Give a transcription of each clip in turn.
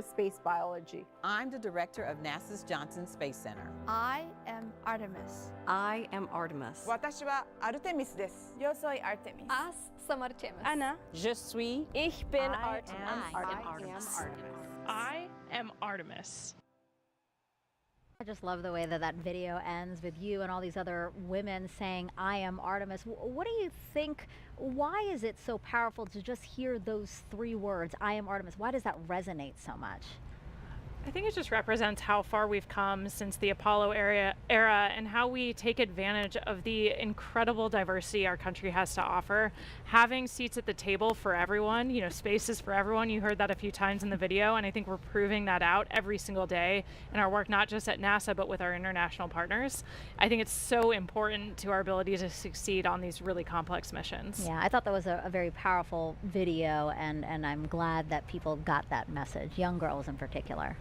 Space biology. I'm the director of NASA's Johnson Space Center. I am Artemis. I am Artemis. 私はアルテミスです。 Yo soy Artemis. Us some Artemis. Ana. Je suis. Ich bin I Artemis. am Artemis. I am Artemis. I just love the way that that video ends with you and all these other women saying, I am Artemis. What do you think? Why is it so powerful to just hear those three words, I am Artemis? Why does that resonate so much? I think it just represents how far we've come since the Apollo era and how we take advantage of the incredible diversity our country has to offer. Having seats at the table for everyone, spaces for everyone. You heard that a few times in the video, and I think we're proving that out every single day in our work, not just at NASA, but with our international partners. I think it's so important to our ability to succeed on these really complex missions. Yeah, I thought that was a very powerful video, and I'm glad that people got that message, young girls in particular.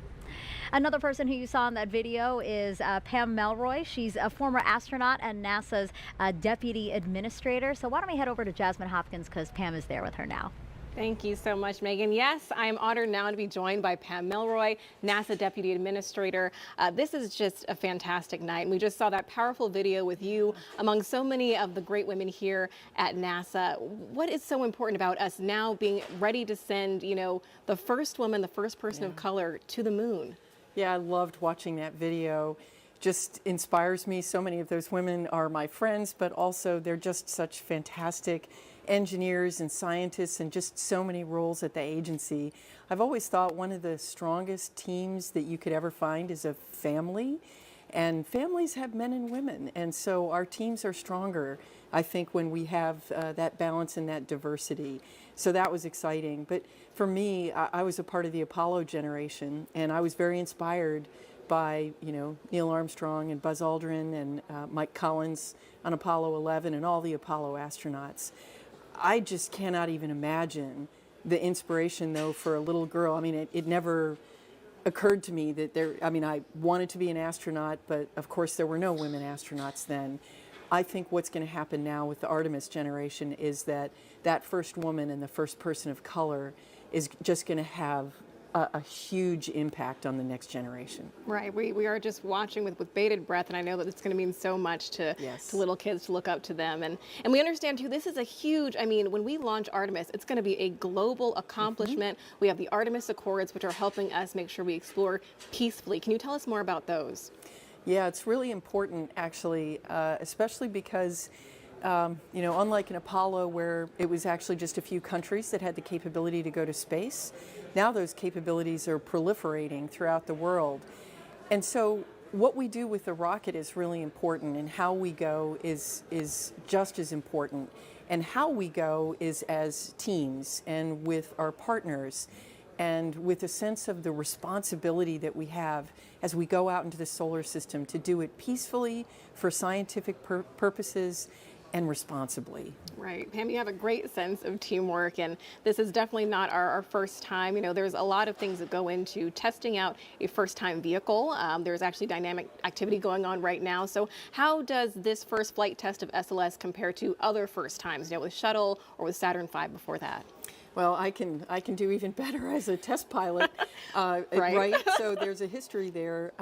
Another person who you saw in that video is Pam Melroy. She's a former astronaut and NASA's deputy administrator. So why don't we head over to Jasmine Hopkins, because Pam is there with her now. Thank you so much, Megan. Yes, I am honored now to be joined by Pam Melroy, NASA Deputy Administrator. This is just a fantastic night. And we just saw that powerful video with you among so many of the great women here at NASA. What is so important about us now being ready to send, the first woman, the first person of color to the moon? Yeah, I loved watching that video. Just inspires me. So many of those women are my friends, but also they're just such fantastic engineers and scientists and just so many roles at the agency. I've always thought one of the strongest teams that you could ever find is a family, and families have men and women, and so our teams are stronger, I think, when we have that balance and that diversity. So that was exciting. But for me, I was a part of the Apollo generation, and I was very inspired by Neil Armstrong and Buzz Aldrin and Mike Collins on Apollo 11 and all the Apollo astronauts. I just cannot even imagine the inspiration, though, for a little girl. I mean, it never occurred to me that I wanted to be an astronaut, but of course there were no women astronauts then. I think what's going to happen now with the Artemis generation is that first woman and the first person of color is just going to have a huge impact on the next generation. Right. We are just watching with bated breath, and I know that it's going to mean so much to little kids to look up to them. And we understand, too, this is a huge, when we launch Artemis, it's going to be a global accomplishment. We have the Artemis Accords, which are helping us make sure we explore peacefully. Can you tell us more about those? Yeah, it's really important, actually, especially because unlike in Apollo, where it was actually just a few countries that had the capability to go to space, now those capabilities are proliferating throughout the world. And so what we do with the rocket is really important, and how we go is just as important. And how we go is as teams and with our partners, and with a sense of the responsibility that we have as we go out into the solar system to do it peacefully for scientific purposes and responsibly. Right. Pam, you have a great sense of teamwork, and this is definitely not our first time. There's a lot of things that go into testing out a first-time vehicle. There's actually dynamic activity going on right now. So how does this first flight test of SLS compare to other first times, with Shuttle or with Saturn V before that? Well, I can do even better as a test pilot, right? So there's a history there.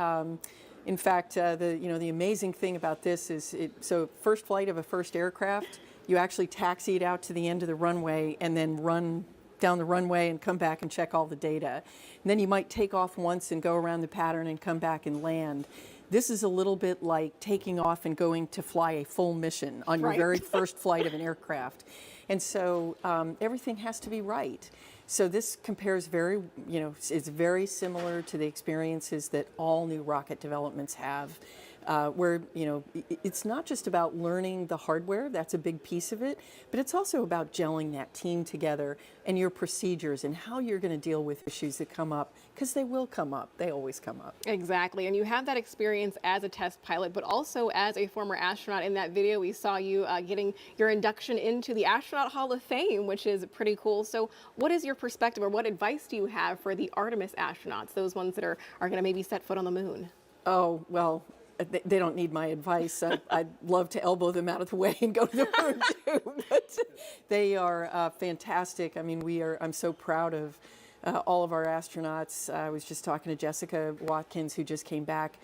In fact, the amazing thing about this is, so first flight of a first aircraft, you actually taxi it out to the end of the runway and then run down the runway and come back and check all the data. And then you might take off once and go around the pattern and come back and land. This is a little bit like taking off and going to fly a full mission on your very first flight of an aircraft. And so everything has to be right. So this compares it's very similar to the experiences that all new rocket developments have, where, it's not just about learning the hardware, that's a big piece of it, but it's also about gelling that team together and your procedures and how you're going to deal with issues that come up, because they will come up. They always come up. Exactly. And you have that experience as a test pilot, but also as a former astronaut. In that video, we saw you getting your induction into the Astronaut Hall of Fame, which is pretty cool. So what is your perspective, or what advice do you have for the Artemis astronauts, those ones that are going to maybe set foot on the moon? Oh, well, they don't need my advice. I'd love to elbow them out of the way and go to the moon too. But they are fantastic. I'm so proud of all of our astronauts. I was just talking to Jessica Watkins, who just came back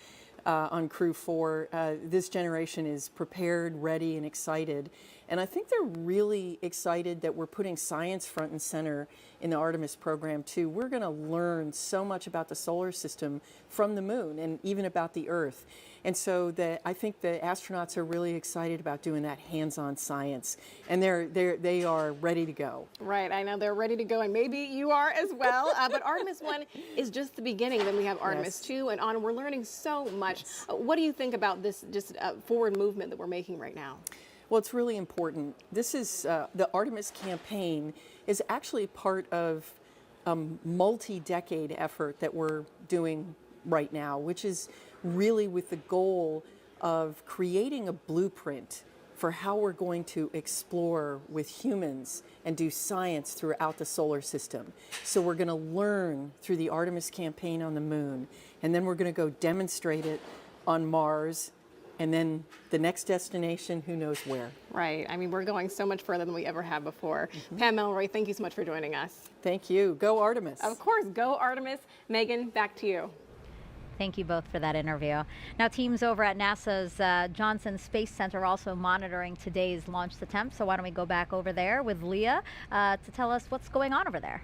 on Crew 4. This generation is prepared, ready, and excited. And I think they're really excited that we're putting science front and center in the Artemis program, too. We're going to learn so much about the solar system from the moon and even about the Earth. And so I think the astronauts are really excited about doing that hands-on science. And they are ready to go. Right, I know they're ready to go, and maybe you are as well. But Artemis 1 is just the beginning. Then we have Artemis 2 and on. We're learning so much. What do you think about this just forward movement that we're making right now? Well, it's really important. This is the Artemis campaign is actually part of a multi-decade effort that we're doing right now, which is really with the goal of creating a blueprint for how we're going to explore with humans and do science throughout the solar system. So we're going to learn through the Artemis campaign on the moon, and then we're going to go demonstrate it on Mars. And then the next destination, who knows where. Right. I mean, we're going so much further than we ever have before. Pam Melroy, thank you so much for joining us. Thank you. Go Artemis. Of course, go Artemis. Megan, back to you. Thank you both for that interview. Now, teams over at NASA's Johnson Space Center are also monitoring today's launch attempt. So why don't we go back over there with Leah to tell us what's going on over there.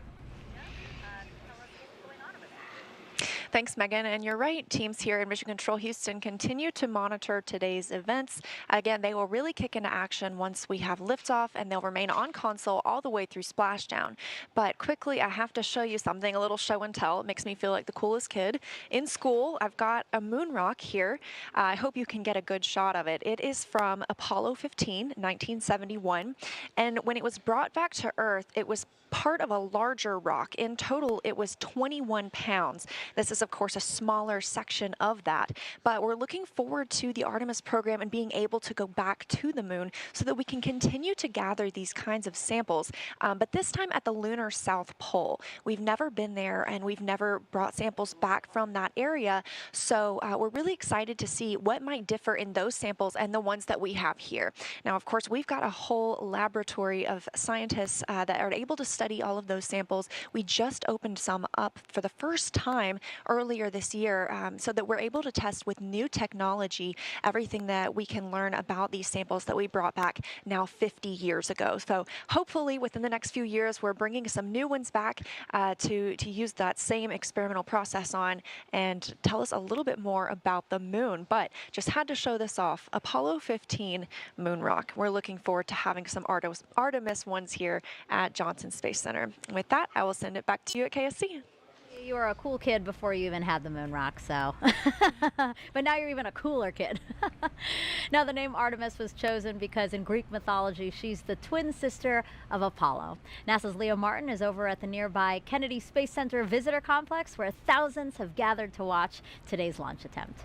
Thanks, Megan. And you're right, teams here in Mission Control Houston continue to monitor today's events. Again, they will really kick into action once we have liftoff, and they'll remain on console all the way through splashdown. But quickly, I have to show you something, a little show and tell. It makes me feel like the coolest kid in school. I've got a moon rock here. I hope you can get a good shot of it. It is from Apollo 15, 1971. And when it was brought back to Earth, it was part of a larger rock. In total, it was 21 pounds. This is, of course, a smaller section of that. But we're looking forward to the Artemis program and being able to go back to the moon so that we can continue to gather these kinds of samples, but this time at the lunar South Pole. We've never been there, and we've never brought samples back from that area. So we're really excited to see what might differ in those samples and the ones that we have here. Now, of course, we've got a whole laboratory of scientists that are able to study all of those samples. We just opened some up for the first time earlier this year so that we're able to test with new technology everything that we can learn about these samples that we brought back now 50 years ago. So hopefully within the next few years we're bringing some new ones back to use that same experimental process on and tell us a little bit more about the moon. But just had to show this off. Apollo 15 moon rock. We're looking forward to having some Artemis ones here at Johnson Space Center. With that, I will send it back to you at KSC. You were a cool kid before you even had the moon rock, so. But now you're even a cooler kid. Now, the name Artemis was chosen because in Greek mythology, she's the twin sister of Apollo. NASA's Leah Martin is over at the nearby Kennedy Space Center Visitor Complex, where thousands have gathered to watch today's launch attempt.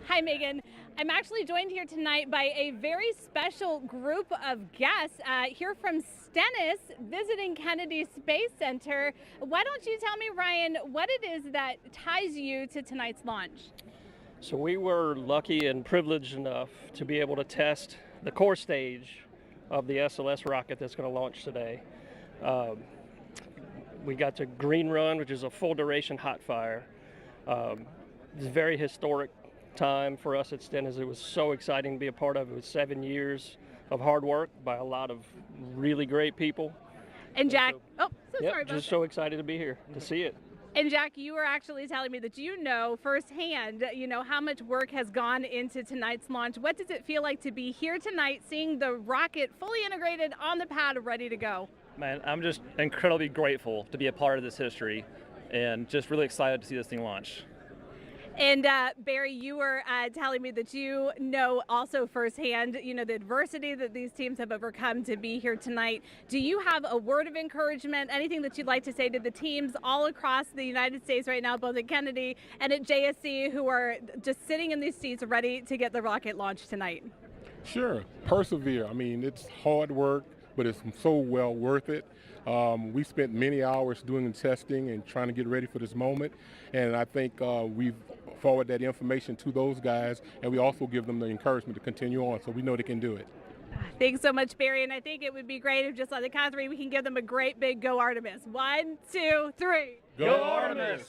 Hi, Megan. I'm actually joined here tonight by a very special group of guests here from Stennis visiting Kennedy Space Center. Why don't you tell me, Ryan, what it is that ties you to tonight's launch? So we were lucky and privileged enough to be able to test the core stage of the SLS rocket that's going to launch today. We got to Green Run, which is a full duration hot fire. It's a very historic time for us at Stennis. It was so exciting to be a part of. It was 7 years of hard work by a lot of really great people. And Jack, Sorry about just so excited to be here to see it. And Jack, you were actually telling me that you know firsthand, how much work has gone into tonight's launch. What does it feel like to be here tonight, seeing the rocket fully integrated on the pad, ready to go? Man, I'm just incredibly grateful to be a part of this history and just really excited to see this thing launch. And Barry, you were telling me that you know also firsthand, the adversity that these teams have overcome to be here tonight. Do you have a word of encouragement, anything that you'd like to say to the teams all across the United States right now, both at Kennedy and at JSC, who are just sitting in these seats ready to get the rocket launched tonight? Sure. Persevere. I mean, it's hard work, but it's so well worth it. We spent many hours doing testing and trying to get ready for this moment, and I think we've forwarded that information to those guys, and we also give them the encouragement to continue on, so we know they can do it. Thanks so much, Barry. And I think it would be great if just on the count of three, we can give them a great big go Artemis. 1, 2, 3. Go Artemis!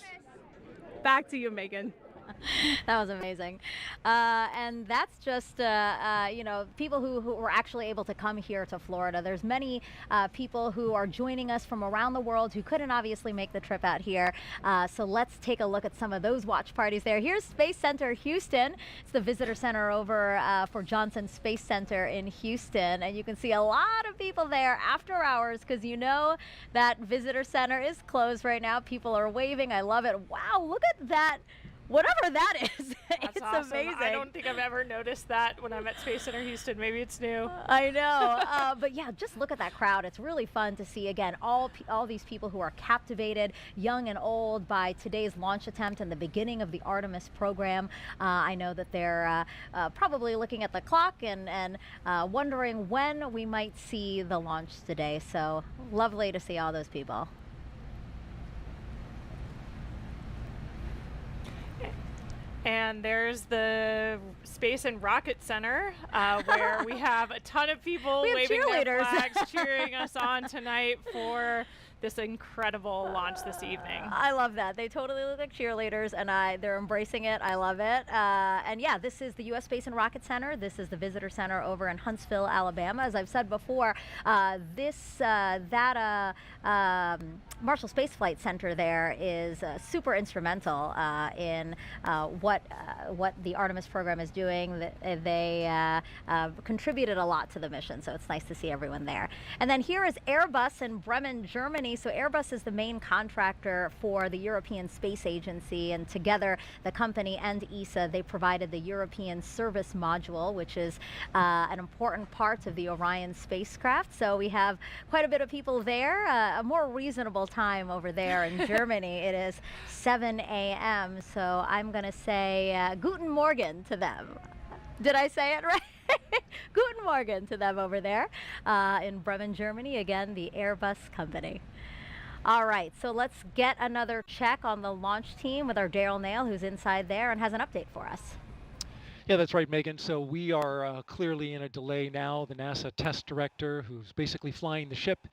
Back to you, Megan. That was amazing. And that's just, people who were actually able to come here to Florida. There's many people who are joining us from around the world who couldn't obviously make the trip out here. So let's take a look at some of those watch parties there. Here's Space Center Houston. It's the visitor center over for Johnson Space Center in Houston. And you can see a lot of people there after hours because you know that visitor center is closed right now. People are waving. I love it. Wow, look at that. Whatever that is, That's it's awesome. amazing. I don't think I've ever noticed that when I'm at Space Center Houston. Maybe it's new. I know, but yeah, just look at that crowd. It's really fun to see, again, all these people who are captivated, young and old, by today's launch attempt and the beginning of the Artemis program. I know that they're probably looking at the clock and wondering when we might see the launch today. So lovely to see all those people. And there's the Space and Rocket Center, where we have a ton of people waving their flags, cheering us on tonight for this incredible launch this evening. I love that. They totally look like cheerleaders, and they're embracing it. I love it. And yeah, this is the U.S. Space and Rocket Center. This is the visitor center over in Huntsville, Alabama. As I've said before, Marshall Space Flight Center there is super instrumental in what the Artemis program is doing. They contributed a lot to the mission, so it's nice to see everyone there. And then here is Airbus in Bremen, Germany. So Airbus is the main contractor for the European Space Agency, and together the company and ESA, they provided the European Service Module, which is an important part of the Orion spacecraft. So we have quite a bit of people there. A more reasonable time over there in Germany. It is 7 a.m. So I'm going to say Guten Morgen to them. Did I say it right? Guten Morgen to them over there in Bremen, Germany. Again, the Airbus company. All right, so let's get another check on the launch team with our Daryl Nail, who's inside there and has an update for us. Yeah, that's right, Megan. So we are clearly in a delay now. The NASA test director, who's basically flying the ship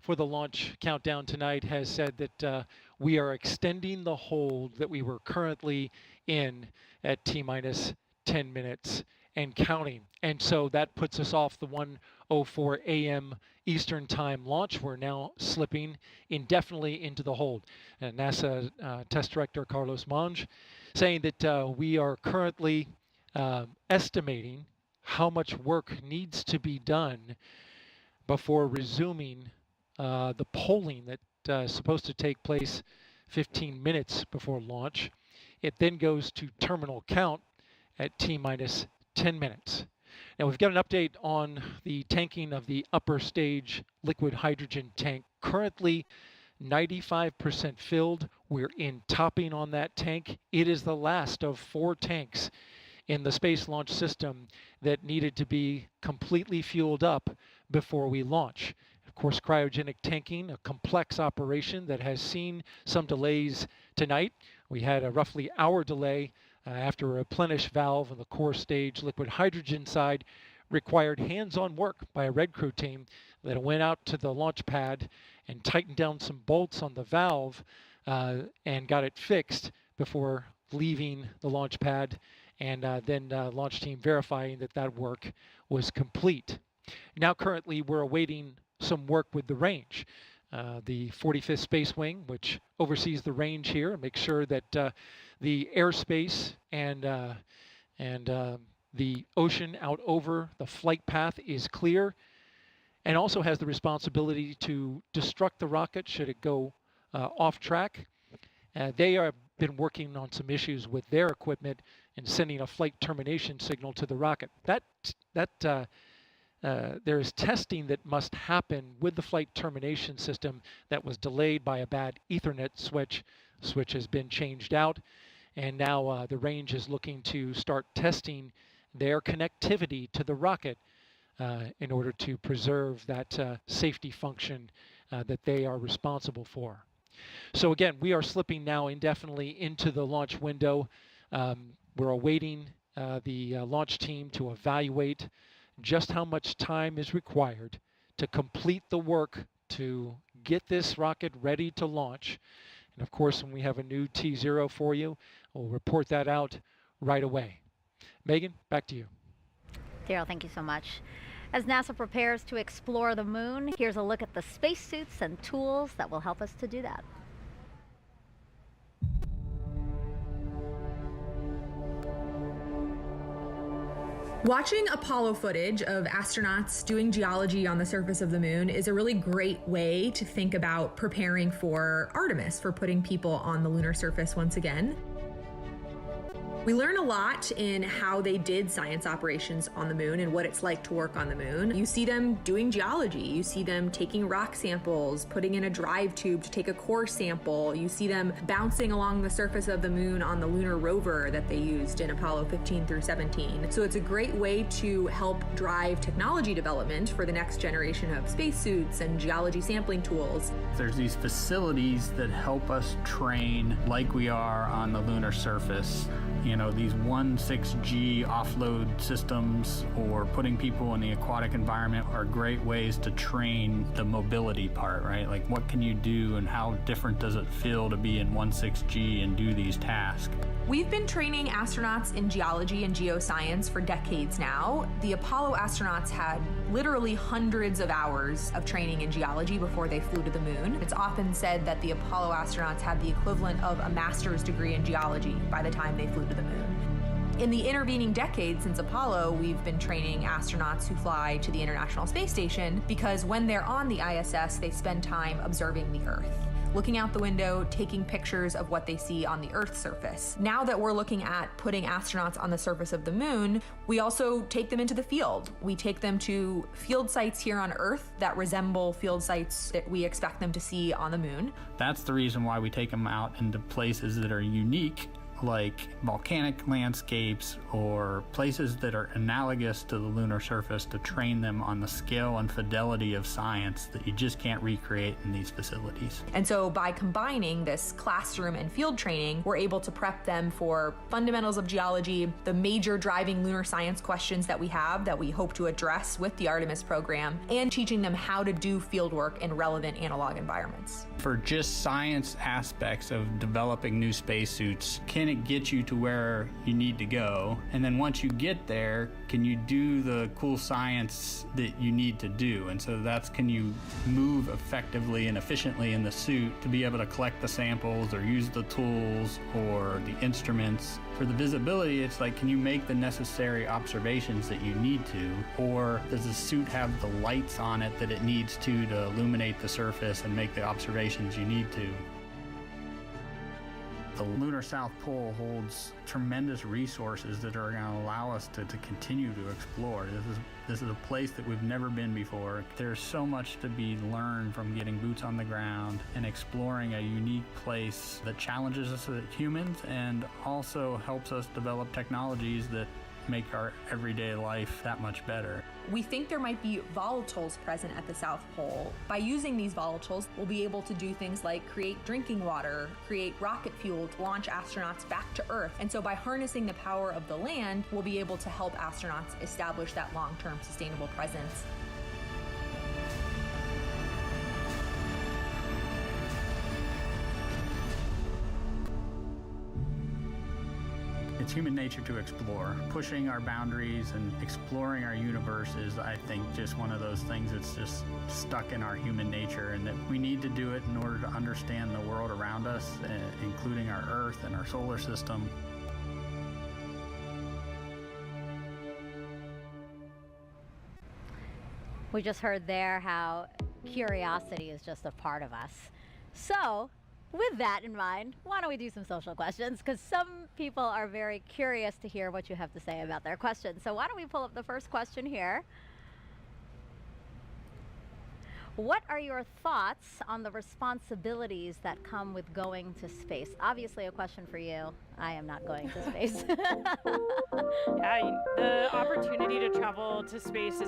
for the launch countdown tonight, has said that we are extending the hold that we were currently in at T-minus 10 minutes and counting. And so that puts us off the 1:04 a.m. Eastern Time launch. We're now slipping indefinitely into the hold. And NASA Test Director Carlos Monge saying that we are currently estimating how much work needs to be done before resuming the polling that is supposed to take place 15 minutes before launch. It then goes to terminal count at T-minus 10 minutes. Now we've got an update on the tanking of the upper stage liquid hydrogen tank. Currently 95% filled. We're in topping on that tank. It is the last of 4 tanks in the Space Launch System that needed to be completely fueled up before we launch. Of course, cryogenic tanking, a complex operation that has seen some delays tonight. We had a roughly hour delay after a replenish valve on the core stage liquid hydrogen side required hands-on work by a Red Crew team that went out to the launch pad and tightened down some bolts on the valve and got it fixed before leaving the launch pad, and then launch team verifying that that work was complete. Now currently we're awaiting some work with the range. The 45th Space Wing, which oversees the range here, makes sure that the airspace and the ocean out over the flight path is clear, and also has the responsibility to destruct the rocket should it go off track. They have been working on some issues with their equipment and sending a flight termination signal to the rocket. There is testing that must happen with the flight termination system that was delayed by a bad Ethernet switch. Switch has been changed out, and now the range is looking to start testing their connectivity to the rocket in order to preserve that safety function that they are responsible for. So again, we are slipping now indefinitely into the launch window. We're awaiting the launch team to evaluate just how much time is required to complete the work to get this rocket ready to launch. And of course, when we have a new T0 for you, we'll report that out right away. Megan, back to you. Daryl, thank you so much. As NASA prepares to explore the moon, here's a look at the spacesuits and tools that will help us to do that. Watching Apollo footage of astronauts doing geology on the surface of the moon is a really great way to think about preparing for Artemis, for putting people on the lunar surface once again. We learn a lot in how they did science operations on the moon and what it's like to work on the moon. You see them doing geology. You see them taking rock samples, putting in a drive tube to take a core sample. You see them bouncing along the surface of the moon on the lunar rover that they used in Apollo 15 through 17. So it's a great way to help drive technology development for the next generation of spacesuits and geology sampling tools. There's these facilities that help us train like we are on the lunar surface. You know, these 1.6G offload systems or putting people in the aquatic environment are great ways to train the mobility part, right? Like, what can you do and how different does it feel to be in 1.6G and do these tasks? We've been training astronauts in geology and geoscience for decades now. The Apollo astronauts had literally hundreds of hours of training in geology before they flew to the moon. It's often said that the Apollo astronauts had the equivalent of a master's degree in geology by the time they flew to the moon. In the intervening decades since Apollo, we've been training astronauts who fly to the International Space Station because when they're on the ISS, they spend time observing the Earth, looking out the window, taking pictures of what they see on the Earth's surface. Now that we're looking at putting astronauts on the surface of the moon, we also take them into the field. We take them to field sites here on Earth that resemble field sites that we expect them to see on the moon. That's the reason why we take them out into places that are unique, like volcanic landscapes or places that are analogous to the lunar surface, to train them on the scale and fidelity of science that you just can't recreate in these facilities. And so by combining this classroom and field training, we're able to prep them for fundamentals of geology, the major driving lunar science questions that we have that we hope to address with the Artemis program, and teaching them how to do field work in relevant analog environments. For just science aspects of developing new spacesuits, can it get you to where you need to go? And then once you get there, can you do the cool science that you need to do? And so that's, can you move effectively and efficiently in the suit to be able to collect the samples or use the tools or the instruments? For the visibility, it's like, can you make the necessary observations that you need to? Or does the suit have the lights on it that it needs to illuminate the surface and make the observations you need to? The lunar South Pole holds tremendous resources that are going to allow us to continue to explore. This is a place that we've never been before. There's so much to be learned from getting boots on the ground and exploring a unique place that challenges us as humans and also helps us develop technologies that make our everyday life that much better. We think there might be volatiles present at the South Pole. By using these volatiles, we'll be able to do things like create drinking water, create rocket fuel to launch astronauts back to Earth. And so by harnessing the power of the land, we'll be able to help astronauts establish that long-term sustainable presence. It's human nature to explore. Pushing our boundaries and exploring our universe is, I think, just one of those things that's just stuck in our human nature, and that we need to do it in order to understand the world around us, including our Earth and our solar system. We just heard there how curiosity is just a part of us. So, with that in mind, why don't we do some social questions? Because some people are very curious to hear what you have to say about their questions. So why don't we pull up the first question here. What are your thoughts on the responsibilities that come with going to space? Obviously, a question for you. I am not going to space. Yeah, the opportunity to travel to space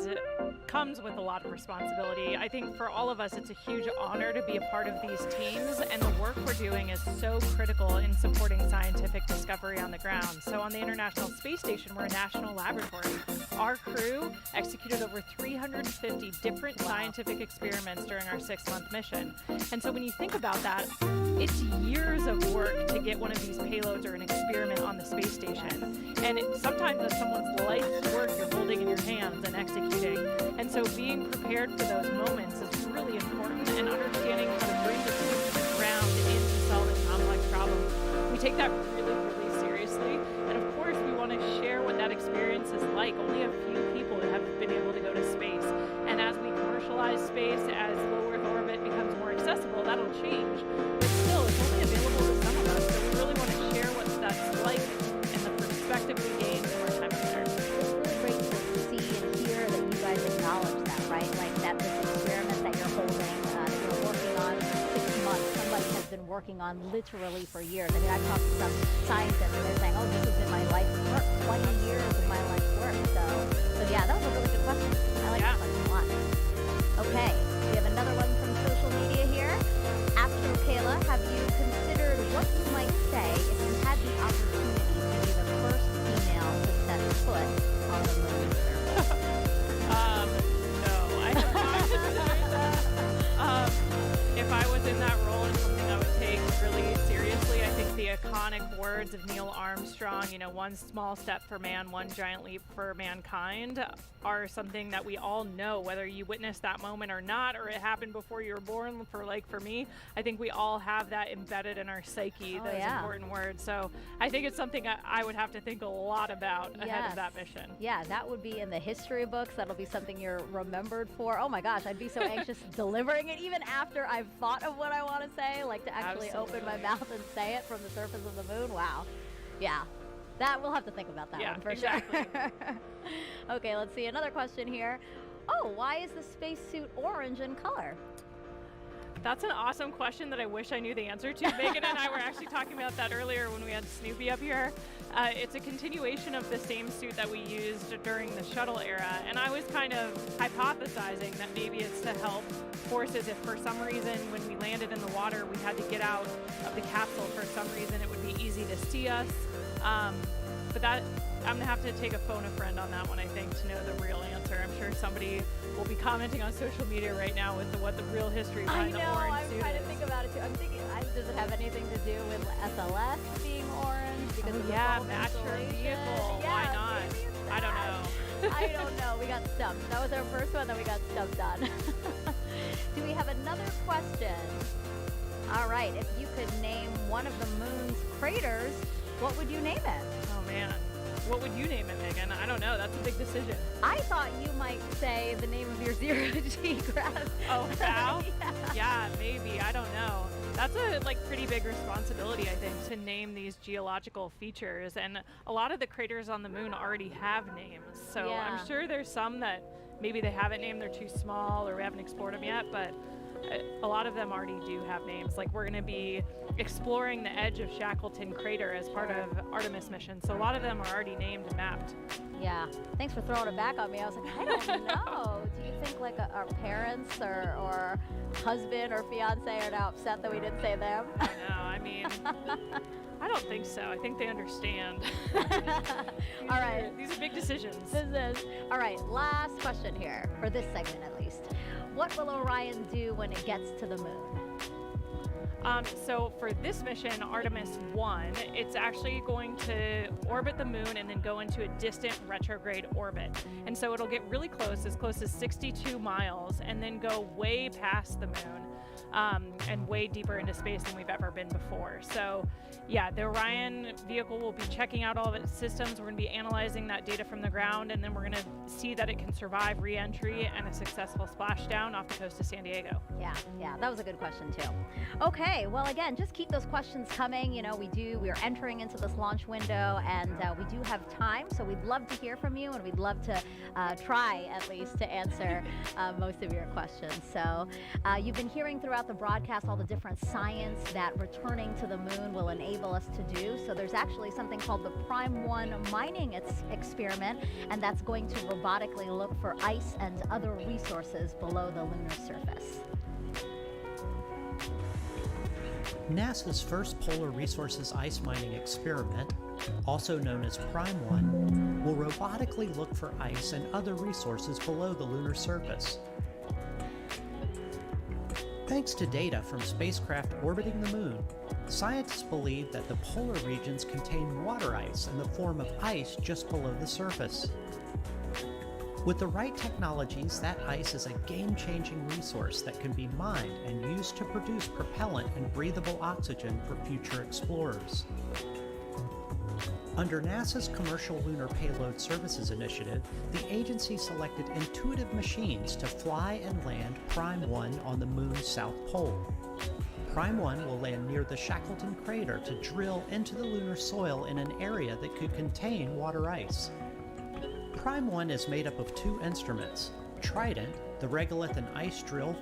comes with a lot of responsibility. I think for all of us, it's a huge honor to be a part of these teams, and the work we're doing is so critical in supporting scientific discovery on the ground. So on the International Space Station, we're a national laboratory. Our crew executed over 350 different scientific experiments during our 6-month mission. And so when you think about that, it's years of work to get one of these payloads or an experiment on the space station. And sometimes it's someone's life's work you're holding in your hands and executing. And so being prepared for those moments is really important, and understanding how to bring the team to the ground into solving complex problems. We take that really, really seriously. And of course, we want to share what that experience is like. Only a few people have been able to go to space. And as we commercialize space, as low Earth orbit becomes more accessible, that'll change. But still, it's only available to some of us. So we really want to share what that's like and the perspective we gain from our time up there. It's really great to see and hear that you guys acknowledge that, right? Like that this experiment that you're holding, that you're working on 6 months, somebody has been working on literally for years. I mean, I've talked to some scientists and they're saying, oh, this has been my life's work, 20 years of my life's work. So yeah, that was a really good question. I like that question a lot. Okay, we have another one from social media here. Astro Kayla, have you considered what you might say if you had the opportunity to be the first female to set foot on the moon surface? No, I have not considered that. If I was in that role, it's something I would take really seriously. I think the iconic words of Neil Armstrong, you know, one small step for man, one giant leap for mankind, are something that we all know, whether you witnessed that moment or not, or it happened before you were born. For me, I think we all have that embedded in our psyche, those important words. So I think it's something I would have to think a lot about ahead of that mission. Yeah, that would be in the history books. That'll be something you're remembered for. Oh my gosh, I'd be so anxious delivering it, even after I've thought of what I want to say, like to actually open my mouth and say it from the surface of the moon. Wow. Yeah. That we'll have to think about that one for sure. Okay, let's see another question here. Oh, why is the spacesuit orange in color? That's an awesome question that I wish I knew the answer to. Megan and I were actually talking about that earlier when we had Snoopy up here. It's a continuation of the same suit that we used during the shuttle era, and I was kind of hypothesizing that maybe it's to help forces if for some reason when we landed in the water we had to get out of the capsule for some reason, it would be easy to see us. But that I'm gonna have to take a phone a friend on that one, I think, to know the real answer. I'm sure somebody will be commenting on social media right now with what the real history behind the orange suit is. I'm trying to think about it too. I'm thinking, does it have anything to do with SLS being orange? Because of the match your vehicle. Yeah, why not? I don't know. I don't know. We got stumped. That was our first one that we got stumped on. Do we have another question? All right. If you could name one of the moon's craters, what would you name it? Oh, man. What would you name it, Megan? I don't know. That's a big decision. I thought you might say the name of your zero-G craft. Oh, wow? Yeah, maybe. I don't know. That's a pretty big responsibility, I think, to name these geological features. And a lot of the craters on the moon already have names. So I'm sure there's some that maybe they haven't named, they're too small, or we haven't explored them yet. But a lot of them already do have names. Like, we're going to be exploring the edge of Shackleton Crater as part of Artemis mission. So a lot of them are already named and mapped. Yeah. Thanks for throwing it back on me. I was like, I don't know. Do you think our parents or husband or fiance are now upset that we didn't say them? I know. I mean, I don't think so. I think they understand. All right. These are big decisions. All right. Last question here, for this segment at least. What will Orion do when it gets to the moon? So for this mission, Artemis 1, it's actually going to orbit the moon and then go into a distant retrograde orbit. And so it'll get really close as 62 miles, and then go way past the moon. and way deeper into space than we've ever been before. So yeah, the Orion vehicle will be checking out all of its systems. We're going to be analyzing that data from the ground, and then we're going to see that it can survive re-entry and a successful splashdown off the coast of San Diego. Yeah, that was a good question too. Okay, well again, just keep those questions coming. You know, we are entering into this launch window, and we do have time, so we'd love to hear from you, and we'd love to try at least to answer most of your questions. So you've been hearing throughout the broadcast all the different science that returning to the moon will enable us to do. So there's actually something called the Prime 1 mining experiment, and that's going to robotically look for ice and other resources below the lunar surface. NASA's first Polar Resources ice mining experiment, also known as Prime 1, will robotically look for ice and other resources below the lunar surface. Thanks to data from spacecraft orbiting the moon, scientists believe that the polar regions contain water ice in the form of ice just below the surface. With the right technologies, that ice is a game-changing resource that can be mined and used to produce propellant and breathable oxygen for future explorers. Under NASA's Commercial Lunar Payload Services Initiative, the agency selected intuitive machines to fly and land Prime 1 on the moon's south pole. Prime 1 will land near the Shackleton crater to drill into the lunar soil in an area that could contain water ice. Prime 1 is made up of two instruments, Trident, the regolith and ice drill,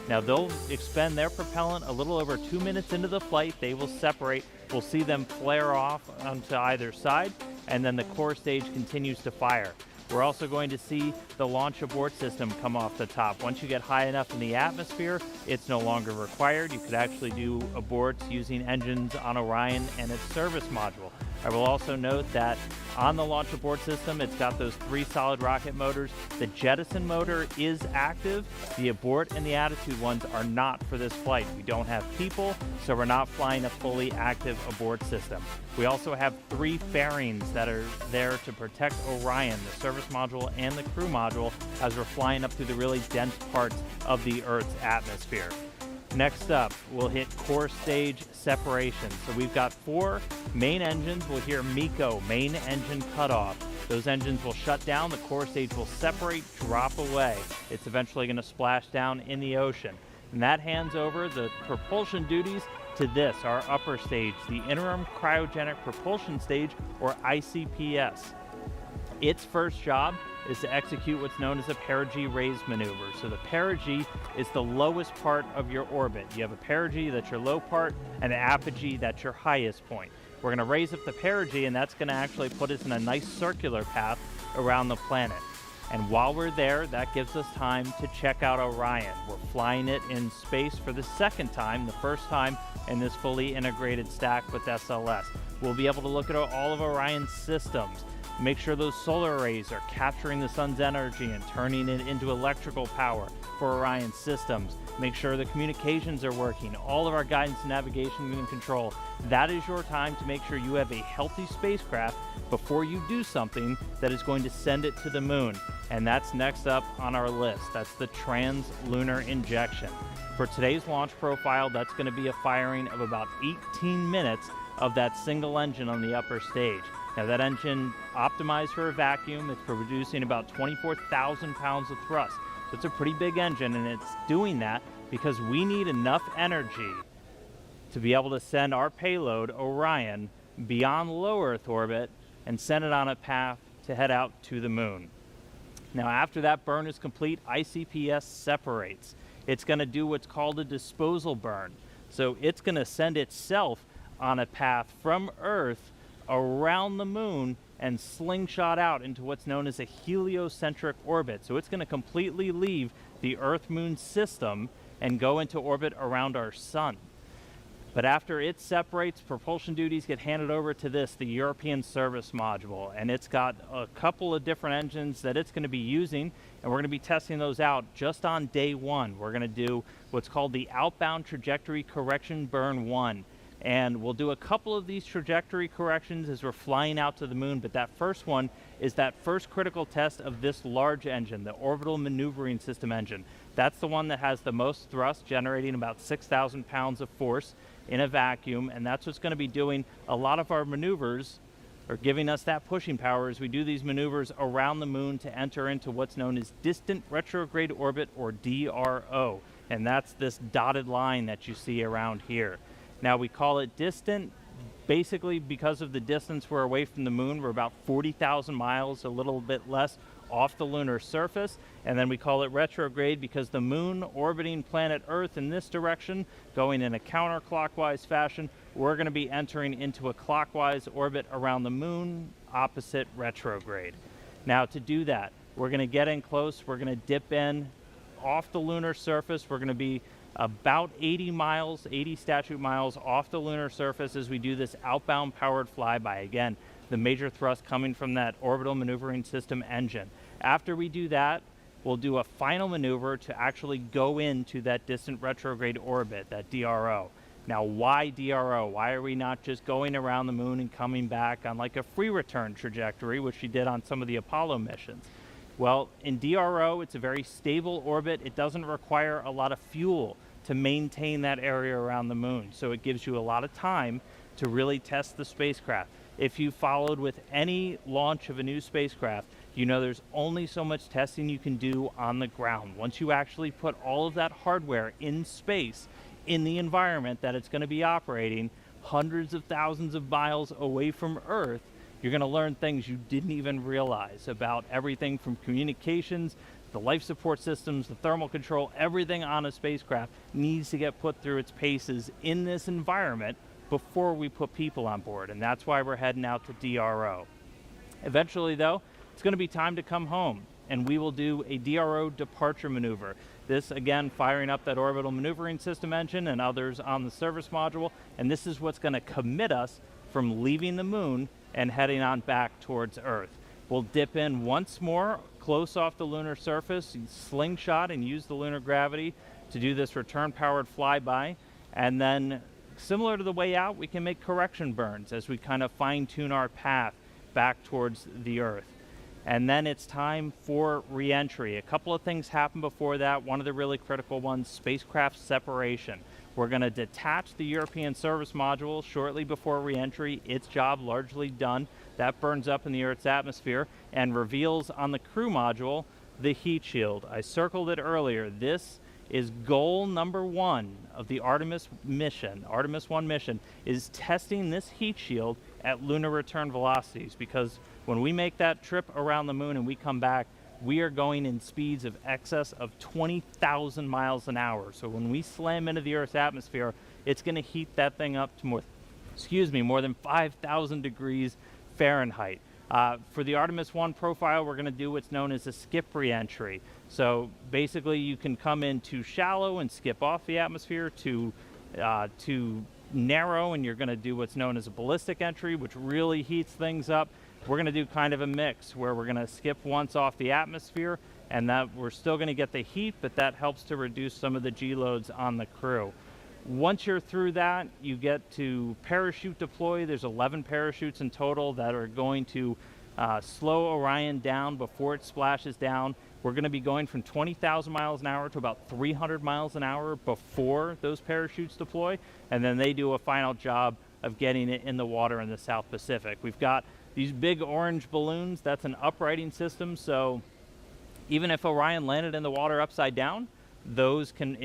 Now they'll expend their propellant a little over 2 minutes into the flight. They will separate. We'll see them flare off onto either side, and then the core stage continues to fire. We're also going to see the launch abort system come off the top. Once you get high enough in the atmosphere, it's no longer required. You could actually do aborts using engines on Orion and its service module. I will also note that on the launch abort system, it's got those 3 solid rocket motors. The jettison motor is active. The abort and the attitude ones are not for this flight. We don't have people, so we're not flying a fully active abort system. We also have 3 fairings that are there to protect Orion, the service module and the crew module, as we're flying up through the really dense parts of the Earth's atmosphere. Next up, we'll hit core stage separation. So we've got 4 main engines. We'll hear MECO, main engine cutoff. Those engines will shut down, the core stage will separate, drop away. It's eventually going to splash down in the ocean. And that hands over the propulsion duties to this, our upper stage, the Interim Cryogenic Propulsion Stage, or ICPS. Its first job is to execute what's known as a perigee raise maneuver. So the perigee is the lowest part of your orbit. You have a perigee, that's your low part, and an apogee, that's your highest point. We're going to raise up the perigee, and that's going to actually put us in a nice circular path around the planet. And while we're there, that gives us time to check out Orion. We're flying it in space for the second time, the first time in this fully integrated stack with SLS. We'll be able to look at all of Orion's systems, make sure those solar arrays are capturing the sun's energy and turning it into electrical power for Orion's systems, make sure the communications are working, all of our guidance, navigation, and control. That is your time to make sure you have a healthy spacecraft before you do something that is going to send it to the moon. And that's next up on our list. That's the trans-lunar injection. For today's launch profile, that's going to be a firing of about 18 minutes of that single engine on the upper stage. Now that engine optimized for a vacuum, it's producing about 24,000 pounds of thrust. So it's a pretty big engine, and it's doing that because we need enough energy to be able to send our payload, Orion, beyond low Earth orbit and send it on a path to head out to the moon. Now after that burn is complete, ICPS separates. It's going to do what's called a disposal burn. So it's going to send itself on a path from Earth around the moon and slingshot out into what's known as a heliocentric orbit. So it's going to completely leave the Earth-Moon system and go into orbit around our sun. But after it separates, propulsion duties get handed over to this, the European Service Module, and it's got a couple of different engines that it's going to be using, and we're going to be testing those out just on day 1. We're going to do what's called the Outbound Trajectory Correction Burn 1. And we'll do a couple of these trajectory corrections as we're flying out to the moon, but that first one is that first critical test of this large engine, the Orbital Maneuvering System engine. That's the one that has the most thrust, generating about 6,000 pounds of force in a vacuum, and that's what's going to be doing a lot of our maneuvers, or giving us that pushing power as we do these maneuvers around the moon to enter into what's known as Distant Retrograde Orbit, or DRO. And that's this dotted line that you see around here. Now we call it distant basically because of the distance we're away from the moon. We're about 40,000 miles, a little bit less, off the lunar surface. And then we call it retrograde because the moon orbiting planet Earth in this direction, going in a counterclockwise fashion, we're going to be entering into a clockwise orbit around the moon, opposite retrograde. Now to do that, we're going to get in close, we're going to dip in off the lunar surface. We're going to be about 80 statute miles off the lunar surface as we do this outbound powered flyby. Again, the major thrust coming from that Orbital Maneuvering System engine. After we do that, we'll do a final maneuver to actually go into that distant retrograde orbit, that DRO. Now, why DRO? Why are we not just going around the moon and coming back on like a free return trajectory, which we did on some of the Apollo missions? Well, in DRO, it's a very stable orbit. It doesn't require a lot of fuel to maintain that area around the moon. So it gives you a lot of time to really test the spacecraft. If you followed with any launch of a new spacecraft, you know there's only so much testing you can do on the ground. Once you actually put all of that hardware in space, in the environment that it's going to be operating, hundreds of thousands of miles away from Earth, you're going to learn things you didn't even realize about everything from communications, the life support systems, the thermal control. Everything on a spacecraft needs to get put through its paces in this environment before we put people on board, and that's why we're heading out to DRO. Eventually, though, it's going to be time to come home, and we will do a DRO departure maneuver. This, again, firing up that Orbital Maneuvering System engine and others on the service module, and this is what's going to commit us from leaving the moon and heading on back towards Earth. We'll dip in once more, close off the lunar surface, slingshot and use the lunar gravity to do this return-powered flyby, and then similar to the way out, we can make correction burns as we kind of fine-tune our path back towards the Earth. and then it's time for re-entry. A couple of things happen before that. One of the really critical ones, spacecraft separation. We're going to detach the European service module shortly before re-entry. Its job largely done. That burns up in the Earth's atmosphere and reveals on the crew module the heat shield. I circled it earlier. This is goal number 1 of the Artemis mission. Artemis 1 mission is testing this heat shield at lunar return velocities, because when we make that trip around the moon and we come back, we are going in speeds of excess of 20,000 miles an hour. So when we slam into the Earth's atmosphere, it's going to heat that thing up to more than 5,000 degrees Fahrenheit. For the Artemis 1 profile, we're going to do what's known as a skip re-entry. So basically, you can come in too shallow and skip off the atmosphere, too narrow, and you're going to do what's known as a ballistic entry, which really heats things up. We're going to do kind of a mix where we're going to skip once off the atmosphere, and that we're still going to get the heat, but that helps to reduce some of the G loads on the crew. Once you're through that, you get to parachute deploy. There's 11 parachutes in total that are going to slow Orion down before it splashes down. We're going to be going from 20,000 miles an hour to about 300 miles an hour before those parachutes deploy, and then they do a final job of getting it in the water in the South Pacific. We've got these big orange balloons. That's an uprighting system, so even if Orion landed in the water upside down, those can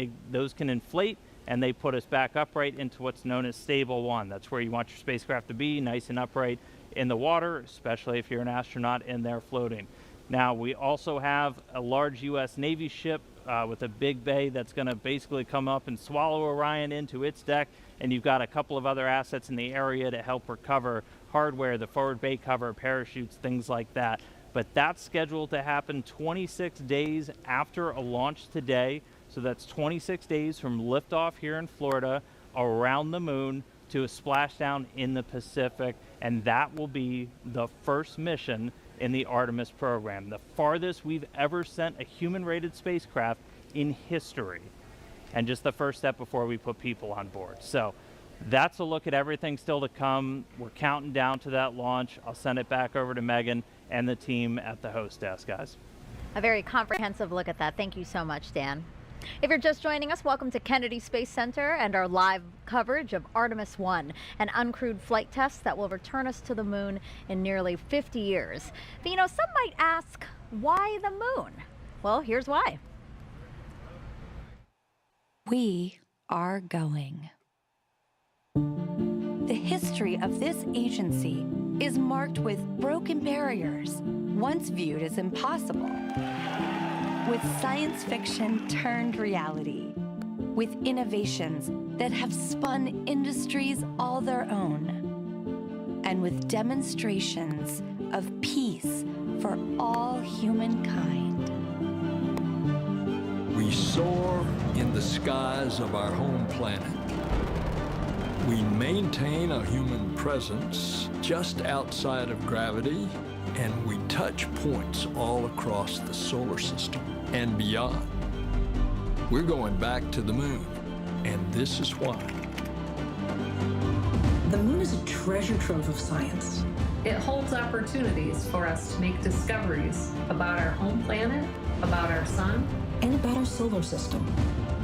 inflate, and they put us back upright into what's known as stable 1. That's where you want your spacecraft to be, nice and upright in the water, especially if you're an astronaut in there floating. Now, we also have a large U.S. Navy ship with a big bay that's going to basically come up and swallow Orion into its deck, and you've got a couple of other assets in the area to help recover hardware, the forward bay cover, parachutes, things like that. But that's scheduled to happen 26 days after a launch today. So that's 26 days from liftoff here in Florida around the moon to a splashdown in the Pacific, and that will be the first mission in the Artemis program, the farthest we've ever sent a human-rated spacecraft in history, and just the first step before we put people on board. So that's a look at everything still to come. We're counting down to that launch. I'll send it back over to Megan and the team at the host desk, guys. A very comprehensive look at that. Thank you so much, Dan. If you're just joining us, welcome to Kennedy Space Center and our live coverage of Artemis 1, an uncrewed flight test that will return us to the moon in nearly 50 years. But you know, some might ask, why the moon? Well, here's why. We are going. The history of this agency is marked with broken barriers, once viewed as impossible. With science fiction turned reality, with innovations that have spun industries all their own, and with demonstrations of peace for all humankind. We soar in the skies of our home planet. We maintain a human presence just outside of gravity, and we touch points all across the solar system and beyond. We're going back to the moon, and this is why. The moon is a treasure trove of science. It holds opportunities for us to make discoveries about our home planet, about our sun, and about our solar system.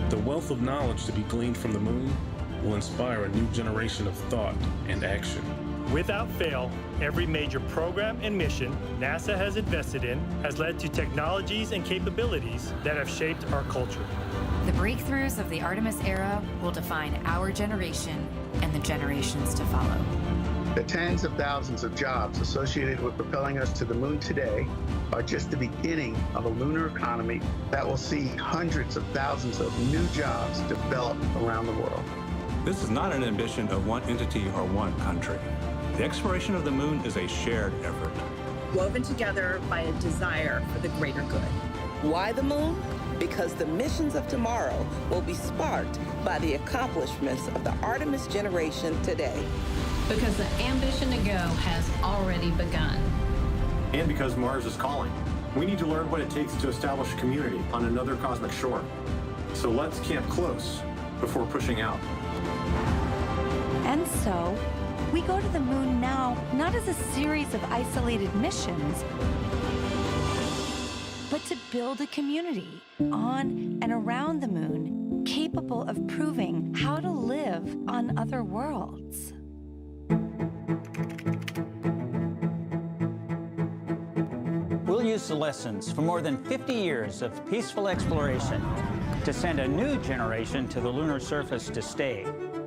The wealth of knowledge to be gleaned from the moon will inspire a new generation of thought and action. Without fail, every major program and mission NASA has invested in has led to technologies and capabilities that have shaped our culture. The breakthroughs of the Artemis era will define our generation and the generations to follow. The tens of thousands of jobs associated with propelling us to the moon today are just the beginning of a lunar economy that will see hundreds of thousands of new jobs develop around the world. This is not an ambition of one entity or one country. The exploration of the moon is a shared effort, woven together by a desire for the greater good. Why the moon? Because the missions of tomorrow will be sparked by the accomplishments of the Artemis generation today. Because the ambition to go has already begun. and because Mars is calling. We need to learn what it takes to establish a community on another cosmic shore. So let's camp close before pushing out. And so, We go to the moon now not as a series of isolated missions, but to build a community on and around the moon capable of proving how to live on other worlds. We'll use the lessons from more than 50 years of peaceful exploration to send a new generation to the lunar surface to stay.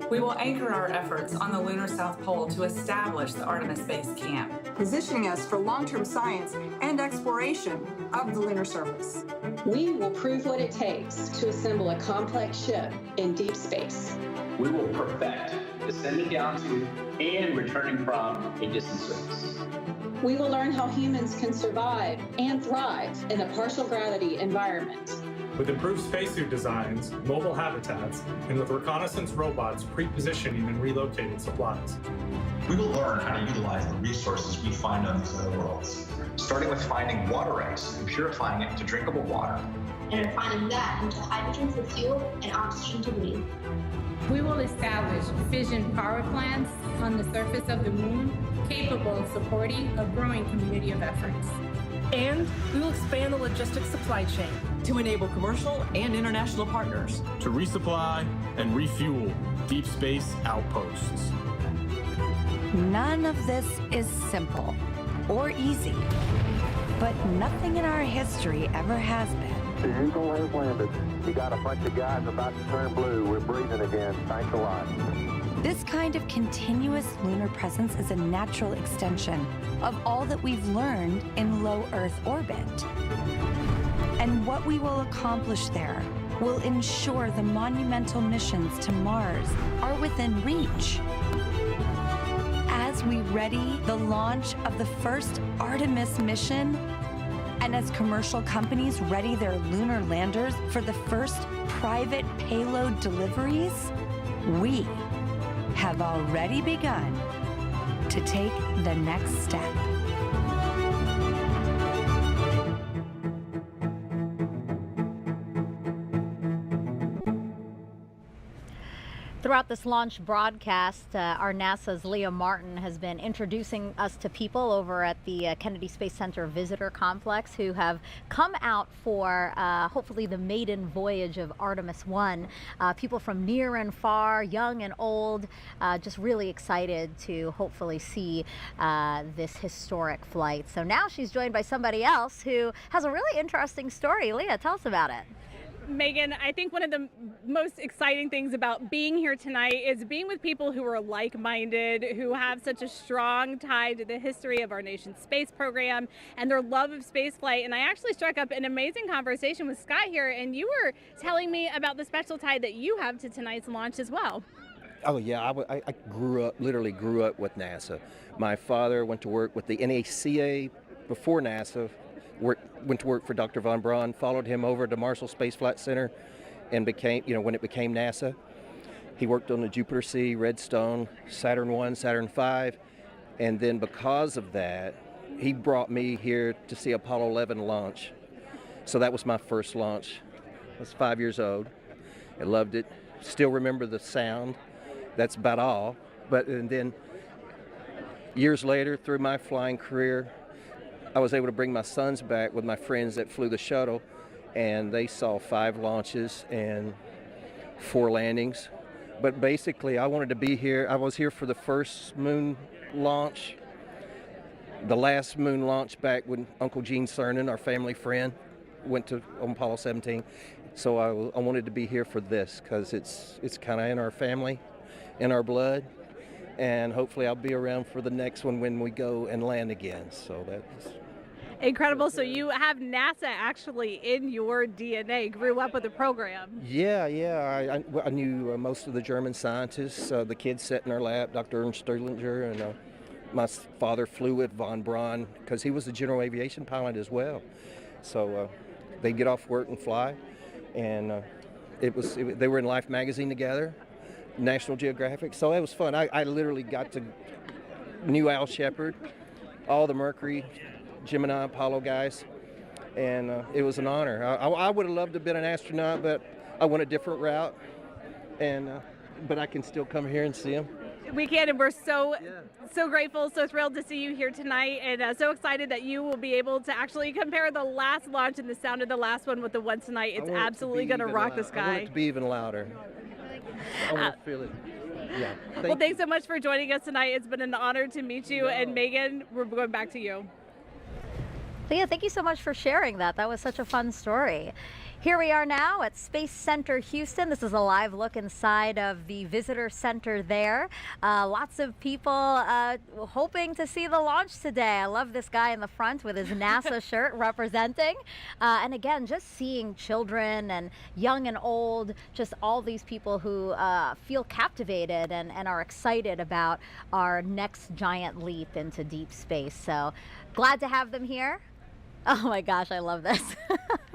We will anchor our efforts on the lunar South Pole to establish the Artemis Base Camp, positioning us for long-term science and exploration of the lunar surface. We will prove what it takes to assemble a complex ship in deep space. We will perfect descending down to and returning from a distant surface. We will learn how humans can survive and thrive in a partial gravity environment. With improved spacesuit designs, mobile habitats, and with reconnaissance robots pre-positioning and relocating supplies. We will learn how to utilize the resources we find on these other worlds, starting with finding water ice and purifying it into drinkable water. And refining that into hydrogen for fuel and oxygen to breathe. We will establish fission power plants on the surface of the moon, capable of supporting a growing community of efforts. And we will expand the logistics supply chain to enable commercial and international partners to resupply and refuel deep space outposts. None of this is simple or easy, but nothing in our history ever has been. The Eagle has landed. You got a bunch of guys about to turn blue. We're breathing again. Thanks a lot. This kind of continuous lunar presence is a natural extension of all that we've learned in low Earth orbit. And what we will accomplish there will ensure the monumental missions to Mars are within reach. As we ready the launch of the first Artemis mission, and as commercial companies ready their lunar landers for the first private payload deliveries, we have already begun to take the next step. Throughout this launch broadcast, our NASA's Leah Martin has been introducing us to people over at the Kennedy Space Center Visitor Complex who have come out for hopefully the maiden voyage of Artemis 1. People from near and far, young and old, just really excited to hopefully see this historic flight. So now she's joined by somebody else who has a really interesting story. Leah, tell us about it. Megan, I think one of the most exciting things about being here tonight is being with people who are like-minded, who have such a strong tie to the history of our nation's space program and their love of spaceflight. And I actually struck up an amazing conversation with Scott here, and you were telling me about the special tie that you have to tonight's launch as well. Oh yeah, I literally grew up with NASA. My father went to work with the NACA before NASA. Went to work for Dr. von Braun, followed him over to Marshall Space Flight Center, and became, when it became NASA. He worked on the Jupiter C, Redstone, Saturn 1, Saturn 5, and then because of that, he brought me here to see Apollo 11 launch. So that was my first launch. I was 5 years old. I loved it. Still remember the sound. That's about all. And then years later, through my flying career, I was able to bring my sons back with my friends that flew the shuttle, and they saw 5 launches and 4 landings. But basically, I wanted to be here. I was here for the first moon launch, the last moon launch back when Uncle Gene Cernan, our family friend, went to Apollo 17. So I wanted to be here for this because it's kind of in our family, in our blood. And hopefully I'll be around for the next one when we go and land again. So that's incredible. So you have NASA actually in your DNA, grew up with the program. Yeah. I knew most of the German scientists. The kids sat in our lap, Dr. Ernst Stirlinger, and my father flew with von Braun because he was a general aviation pilot as well. So they'd get off work and fly. And they were in Life magazine together, National Geographic, so it was fun. I literally got to knew Al Shepard, all the Mercury, Gemini, Apollo guys, and it was an honor. I would have loved to have been an astronaut, but I went a different route, and but I can still come here and see them. We can, and we're so grateful, so thrilled to see you here tonight, and so excited that you will be able to actually compare the last launch and the sound of the last one with the one tonight. It's absolutely going to rock the sky. I want it to be even louder. I want to feel it. Yeah. Well, thanks so much for joining us tonight. It's been an honor to meet you. And Megan, we're going back to you. Leah, thank you so much for sharing that. That was such a fun story. Here we are now at Space Center Houston. This is a live look inside of the visitor center there. Lots of people hoping to see the launch today. I love this guy in the front with his NASA shirt representing. And again, just seeing children and young and old, just all these people who feel captivated and are excited about our next giant leap into deep space. So glad to have them here. Oh my gosh, I love this.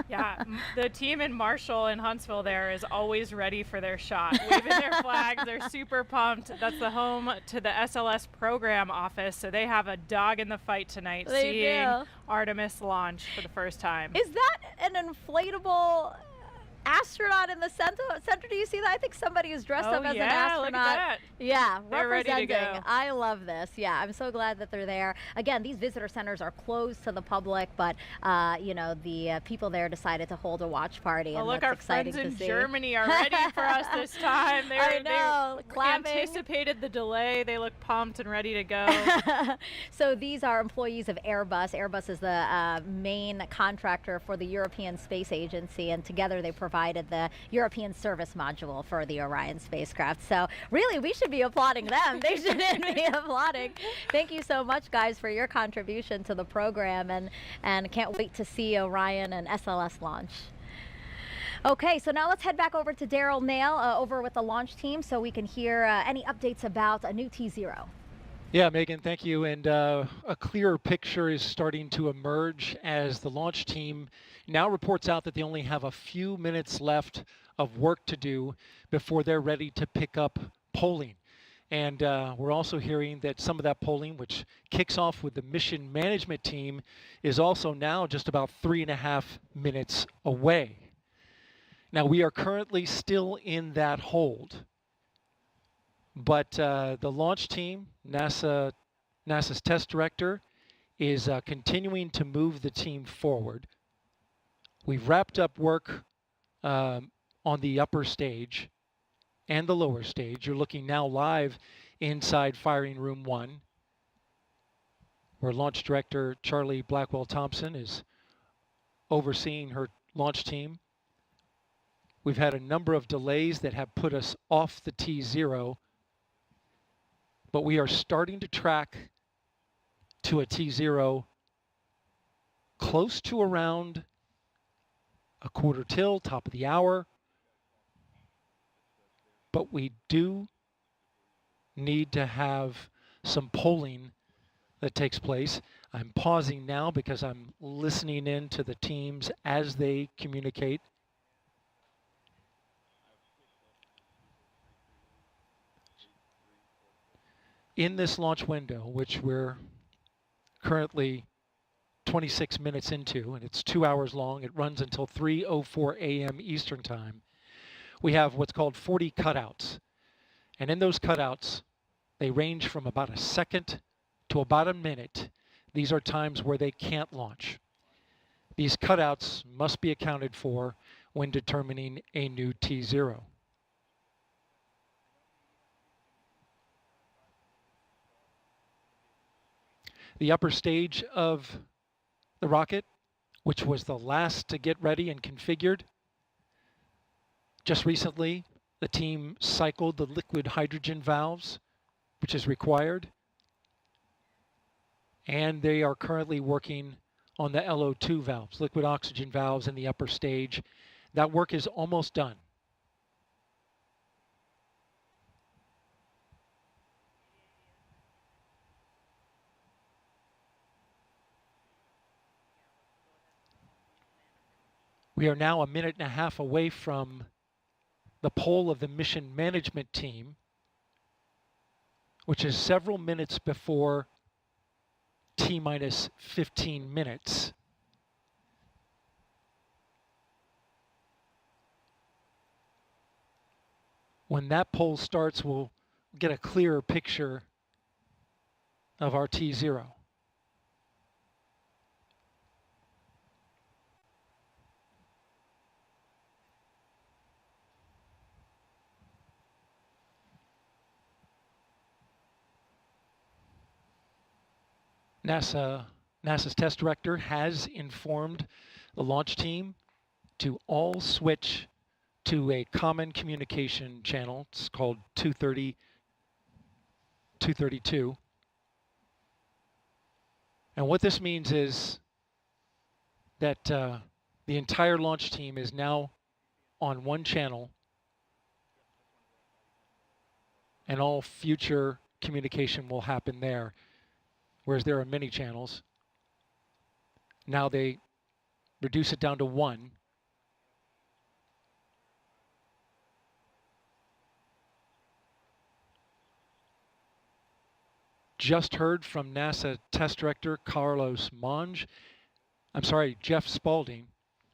Yeah, the team in Marshall and Huntsville there is always ready for their shot, waving their flags. They're super pumped. That's the home to the SLS program office, so they have a dog in the fight tonight, seeing Artemis launch for the first time. Is that an inflatable astronaut in the center? Do you see that? I think somebody is dressed up as an astronaut. Look at that. Yeah, they're representing. Ready to go. I love this. Yeah, I'm so glad that they're there. Again, these visitor centers are closed to the public, but you know, the people there decided to hold a watch party. Oh, and look, that's our exciting friends in to see. Germany are ready for us this time. I know, they clapping. anticipated the delay. They look pumped and ready to go. So these are employees of Airbus. Airbus is the main contractor for the European Space Agency, and together they provided the European service module for the Orion spacecraft. So really, we should be applauding them. They shouldn't be applauding. Thank you so much, guys, for your contribution to the program, and can't wait to see Orion and SLS launch. Okay, so now let's head back over to Daryl Nail over with the launch team so we can hear any updates about a new T0. Yeah, Megan, thank you. And a clearer picture is starting to emerge as the launch team now reports out that they only have a few minutes left of work to do before they're ready to pick up polling. And we're also hearing that some of that polling, which kicks off with the mission management team, is also now just about 3.5 minutes away. Now, we are currently still in that hold. But the launch team, NASA's test director, is continuing to move the team forward. We've wrapped up work on the upper stage and the lower stage. You're looking now live inside Firing Room 1, where Launch Director Charlie Blackwell Thompson is overseeing her launch team. We've had a number of delays that have put us off the T0, but we are starting to track to a T0 close to around a quarter till, top of the hour. But we do need to have some polling that takes place. I'm pausing now because I'm listening in to the teams as they communicate. In this launch window, which we're currently 26 minutes into, and it's 2 hours long, it runs until 3:04 a.m. Eastern Time, we have what's called 40 cutouts. And in those cutouts, they range from about a second to about a minute. These are times where they can't launch. These cutouts must be accounted for when determining a new T0. The upper stage of the rocket, which was the last to get ready and configured, just recently the team cycled the liquid hydrogen valves, which is required, and they are currently working on the LO2 valves, liquid oxygen valves in the upper stage. That work is almost done. We are now a minute and a half away from the poll of the mission management team, which is several minutes before T-minus 15 minutes. When that poll starts, we'll get a clearer picture of RT0. NASA's test director has informed the launch team to all switch to a common communication channel. It's called 232. And what this means is that the entire launch team is now on one channel, and all future communication will happen there, whereas there are many channels. Now they reduce it down to one. Just heard from NASA test director Carlos Monge. I'm sorry, Jeff Spaulding.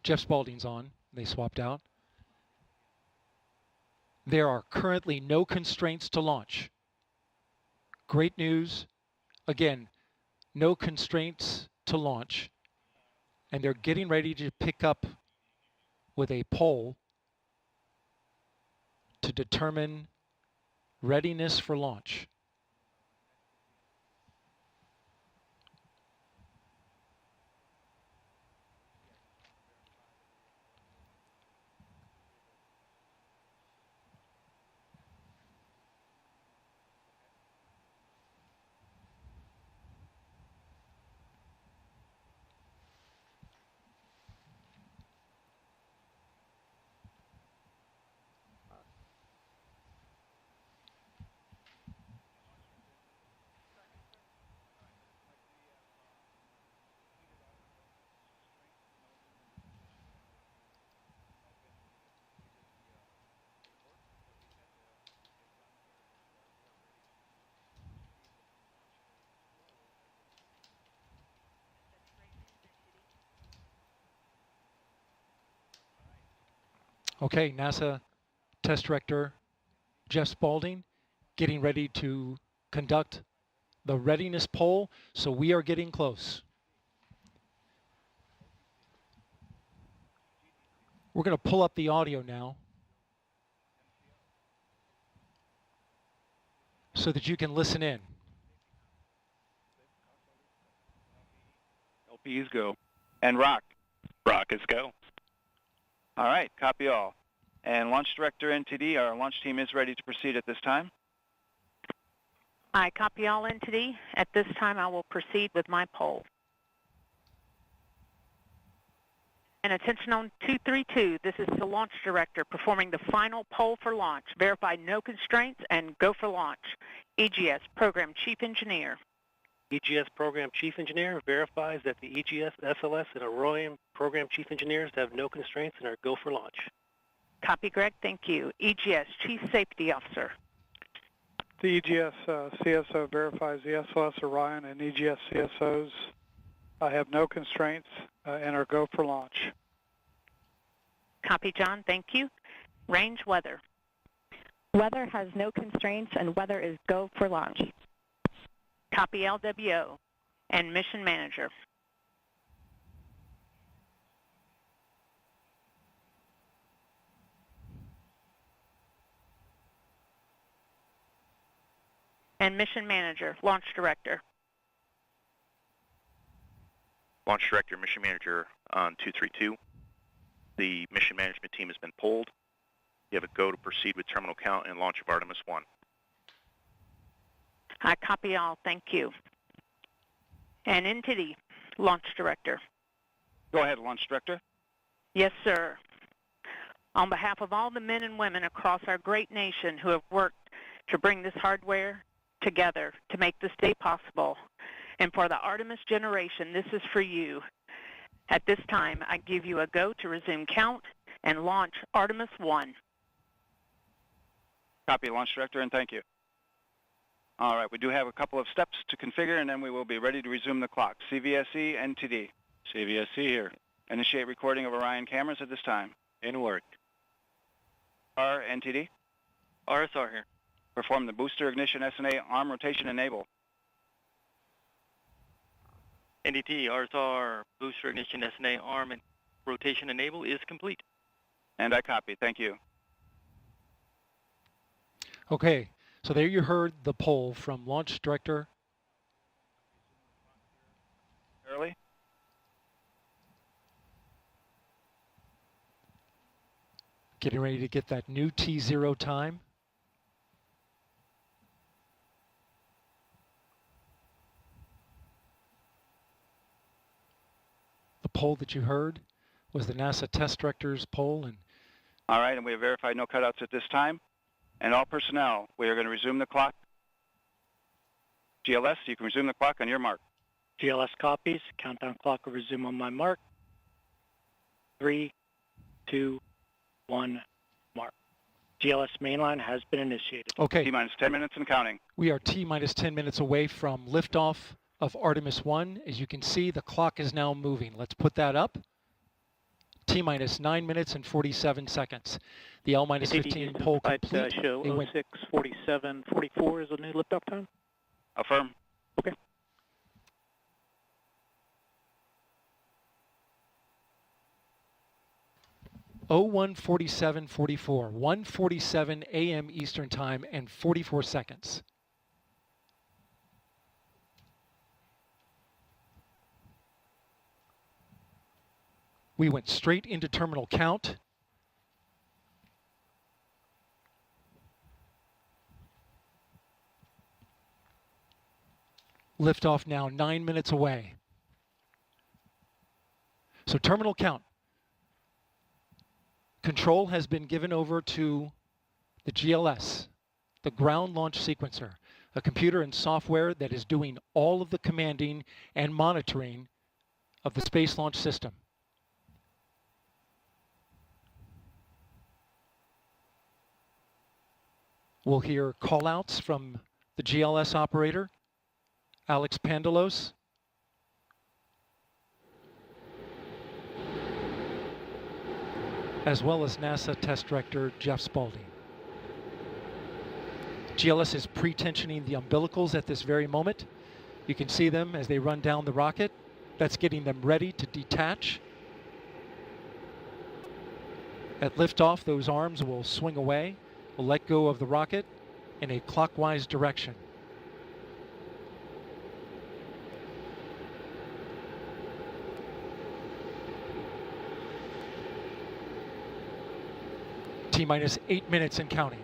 Jeff Spaulding's on. They swapped out. There are currently no constraints to launch. Great news. Again, no constraints to launch. And they're getting ready to pick up with a poll to determine readiness for launch. Okay, NASA test director Jeff Spaulding getting ready to conduct the readiness poll, so we are getting close. We're going to pull up the audio now so that you can listen in. LPs go. And rock. Rockets go. All right, copy all. And Launch Director NTD, our launch team is ready to proceed at this time. I copy all NTD. At this time, I will proceed with my poll. And attention on 232, this is the Launch Director performing the final poll for launch. Verify no constraints and go for launch. EGS Program Chief Engineer. EGS Program Chief Engineer verifies that the EGS, SLS, and Orion Program Chief Engineers have no constraints and are go for launch. Copy, Greg. Thank you. EGS Chief Safety Officer. The EGS CSO verifies the SLS, Orion, and EGS CSOs have no constraints and are go for launch. Copy, John. Thank you. Range weather. Weather has no constraints and weather is go for launch. Copy, LWO. And Mission Manager. And Mission Manager, Launch Director. Launch Director, Mission Manager on 232. The mission management team has been polled. You have a go to proceed with terminal count and launch of Artemis 1. I copy all. Thank you. And NTD, Launch Director. Go ahead, Launch Director. Yes, sir. On behalf of all the men and women across our great nation who have worked to bring this hardware together to make this day possible, and for the Artemis generation, this is for you. At this time, I give you a go to resume count and launch Artemis 1. Copy, Launch Director, and thank you. All right, we do have a couple of steps to configure, and then we will be ready to resume the clock. CVSE, NTD. CVSE here. Initiate recording of Orion cameras at this time. In work. R, NTD. RSR here. Perform the booster ignition SNA arm rotation enable. NDT, RSR, booster ignition SNA arm and rotation enable is complete. And I copy. Thank you. Okay, so there you heard the poll from Launch Director Early. getting ready to get that new T0 time. The poll that you heard was the NASA Test Director's poll. And all right, and we have verified no cutouts at this time. And all personnel, we are going to resume the clock. GLS, you can resume the clock on your mark. GLS copies. Countdown clock will resume on my mark. 3, 2, 1, mark. GLS mainline has been initiated. Okay. T-minus 10 minutes and counting. We are T-minus 10 minutes away from liftoff of Artemis 1. As you can see, the clock is now moving. Let's put that up. T-minus 9 minutes and 47 seconds. The L-minus 15 poll complete. Show 06:47:44 is the new liftoff time. Affirm. Okay. Oh, 1:47:44, 1:47 a.m. Eastern Time and 44 seconds. We went straight into terminal count. Liftoff now 9 minutes away. So terminal count. Control has been given over to the GLS, the ground launch sequencer, a computer and software that is doing all of the commanding and monitoring of the Space Launch System. We'll hear call-outs from the GLS operator, Alex Pandalos. As well as NASA Test Director Jeff Spaulding. GLS is pre-tensioning the umbilicals at this very moment. You can see them as they run down the rocket. That's getting them ready to detach. At liftoff, those arms will swing away. We'll let go of the rocket in a clockwise direction. T-minus 8 minutes and counting.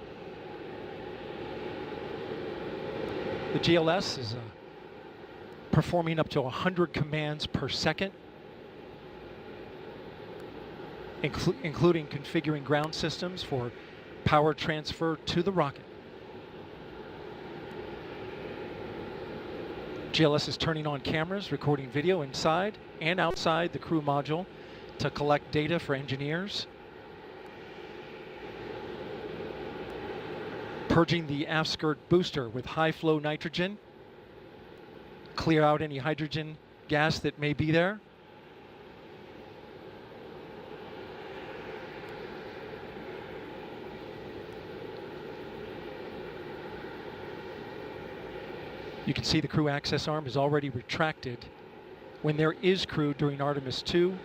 The GLS is performing up to 100 commands per second, including configuring ground systems for power transfer to the rocket. GLS is turning on cameras, recording video inside and outside the crew module to collect data for engineers. Purging the aft skirt booster with high flow nitrogen. Clear out any hydrogen gas that may be there. You can see the crew access arm is already retracted. When there is crew during Artemis 2,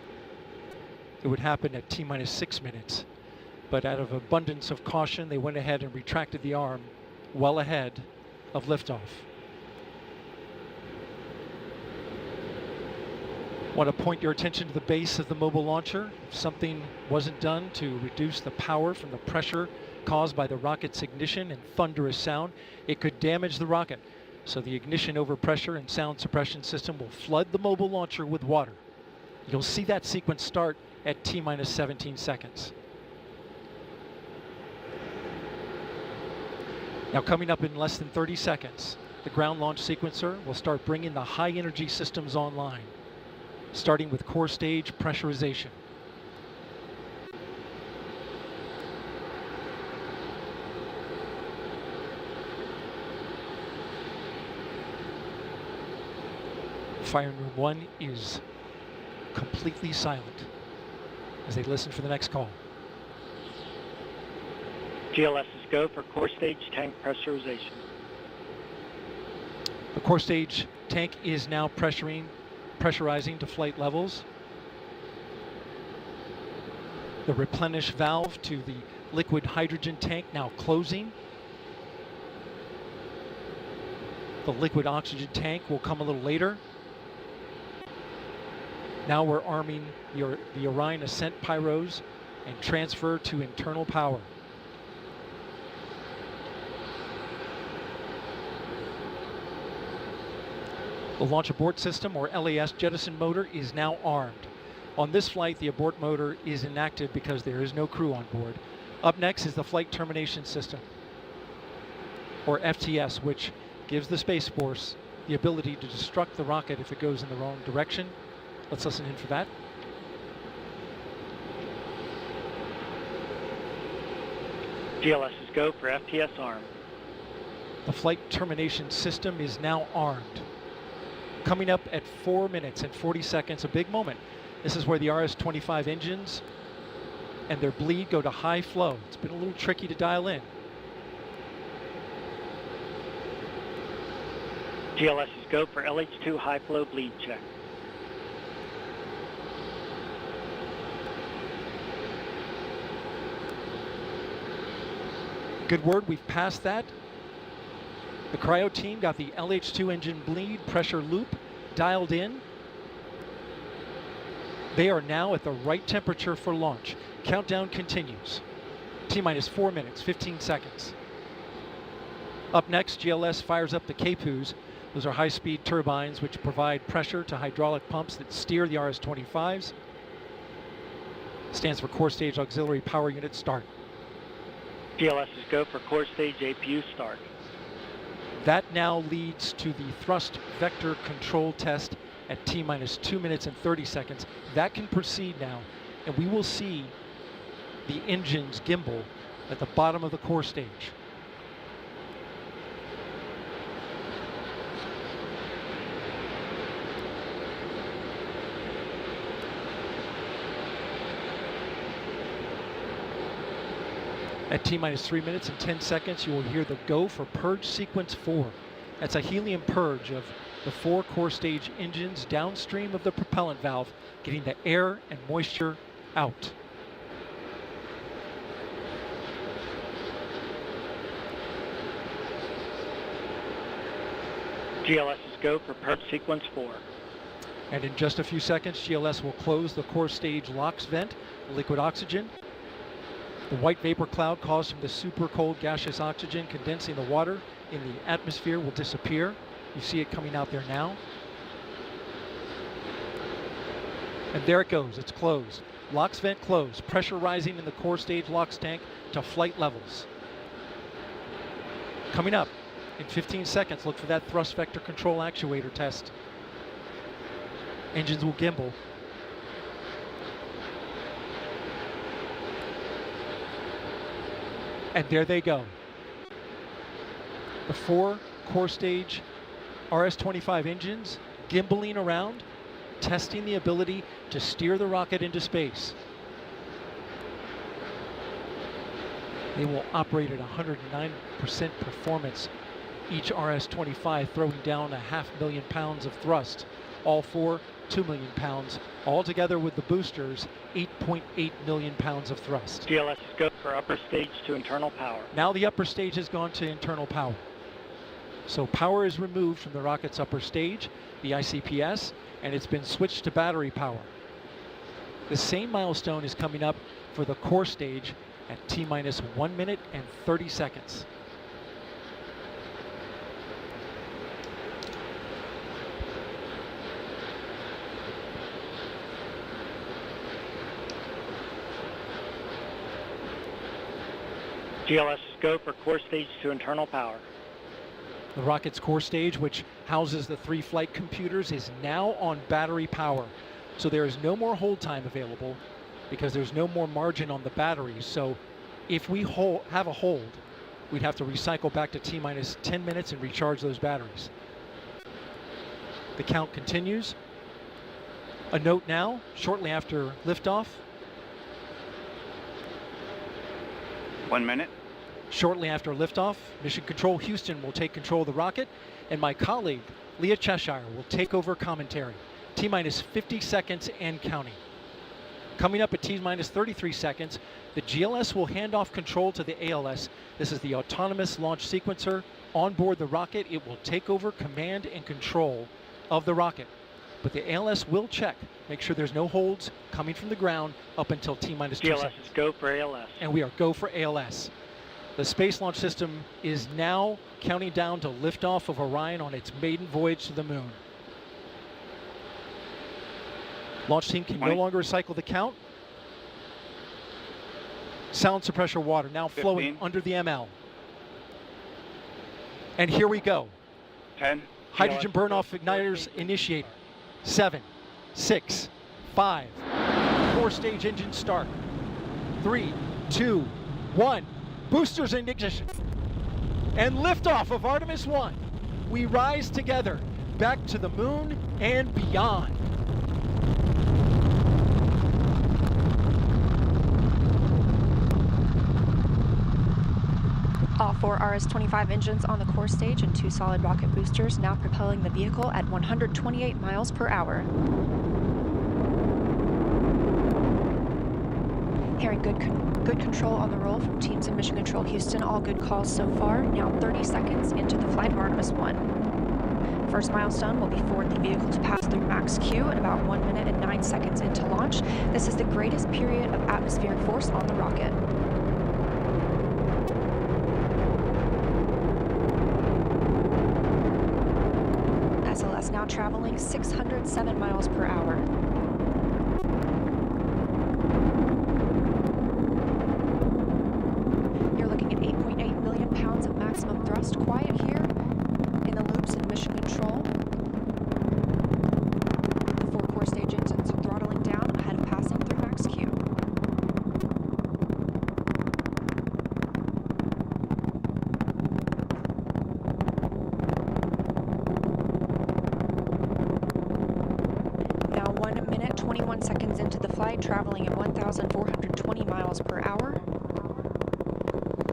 it would happen at T-minus 6 minutes. But out of abundance of caution, they went ahead and retracted the arm well ahead of liftoff. Want to point your attention to the base of the mobile launcher. If something wasn't done to reduce the power from the pressure caused by the rocket's ignition and thunderous sound, it could damage the rocket. So the ignition overpressure and sound suppression system will flood the mobile launcher with water. You'll see that sequence start at T-minus 17 seconds. Now coming up in less than 30 seconds, the ground launch sequencer will start bringing the high energy systems online, starting with core stage pressurization. Firing room 1 is completely silent as they listen for the next call. GLS is go for core stage tank pressurization. The core stage tank is now pressurizing to flight levels. The replenish valve to the liquid hydrogen tank now closing. The liquid oxygen tank will come a little later. Now we're arming the Orion ascent pyros and transfer to internal power. The launch abort system, or LAS jettison motor, is now armed. On this flight, the abort motor is inactive because there is no crew on board. Up next is the flight termination system, or FTS, which gives the Space Force the ability to destruct the rocket if it goes in the wrong direction. Let's listen in for that. GLS is go for FTS armed. The flight termination system is now armed. Coming up at 4 minutes and 40 seconds, a big moment. This is where the RS-25 engines and their bleed go to high flow. It's been a little tricky to dial in. GLS is go for LH2 high flow bleed check. Good word, we've passed that. The cryo team got the LH2 engine bleed pressure loop dialed in. They are now at the right temperature for launch. Countdown continues. T-minus 4 minutes, 15 seconds. Up next, GLS fires up the KPUs. Those are high-speed turbines which provide pressure to hydraulic pumps that steer the RS-25s. Stands for Core Stage Auxiliary Power Unit Start. GLS is go for core stage APU start. That now leads to the thrust vector control test at T-minus 2 minutes and 30 seconds. That can proceed now, and we will see the engines gimbal at the bottom of the core stage. At T-minus 3 minutes and 10 seconds, you will hear the go for purge sequence 4. That's a helium purge of the 4 core stage engines downstream of the propellant valve, getting the air and moisture out. GLS is go for purge sequence 4. And in just a few seconds, GLS will close the core stage LOX vent, liquid oxygen. The white vapor cloud caused from the super cold gaseous oxygen condensing the water in the atmosphere will disappear. You see it coming out there now. And there it goes, it's closed. LOX vent closed, pressure rising in the core stage LOX tank to flight levels. Coming up in 15 seconds, look for that thrust vector control actuator test. Engines will gimbal. And there they go. The 4 core stage RS-25 engines gimbaling around, testing the ability to steer the rocket into space. They will operate at 109% performance. Each RS-25 throwing down 500,000 pounds of thrust. All 4, 2 million pounds. Altogether with the boosters, 8.8 million pounds of thrust. GLS is go for upper stage to internal power. Now the upper stage has gone to internal power. So power is removed from the rocket's upper stage, the ICPS, and it's been switched to battery power. The same milestone is coming up for the core stage at T-minus 1 minute and 30 seconds. GLS is go for core stage to internal power. The rocket's core stage, which houses the 3 flight computers, is now on battery power. So there is no more hold time available because there's no more margin on the batteries. So if we have a hold, we'd have to recycle back to T-minus 10 minutes and recharge those batteries. The count continues. A note now, shortly after liftoff. 1 minute. Shortly after liftoff, Mission Control Houston will take control of the rocket, and my colleague, Leah Cheshire, will take over commentary. T-minus 50 seconds and counting. Coming up at T-minus 33 seconds, the GLS will hand off control to the ALS. This is the autonomous launch sequencer. On board the rocket, it will take over command and control of the rocket. But the ALS will check, make sure there's no holds coming from the ground up until T-minus 2 seconds. GLS is go for ALS. And we are go for ALS. The Space Launch System is now counting down to liftoff of Orion on its maiden voyage to the moon. Launch team can no longer recycle the count. Sound suppressor water now flowing under the ML. And here we go. 10. Hydrogen burn-off igniters initiated. 7, 6, 5. 4-stage engine start. 3, 2, 1. Boosters in ignition. And liftoff of Artemis 1. We rise together back to the moon and beyond. All 4 RS-25 engines on the core stage and 2 solid rocket boosters now propelling the vehicle at 128 miles per hour. Hearing good control on the roll from teams in Mission Control Houston. All good calls so far. Now 30 seconds into the flight of Artemis 1. First milestone will be for the vehicle to pass through max Q at about 1 minute and 9 seconds into launch. This is the greatest period of atmospheric force on the rocket. SLS now traveling 607 miles per hour. You're looking at 8.8 million pounds of maximum thrust. Quiet here in the loops in Mission Control. The 4 core stage engines are throttling down ahead of passing through max Q. Now 1 minute, 21 seconds into the flight, traveling at 1,420 miles per hour.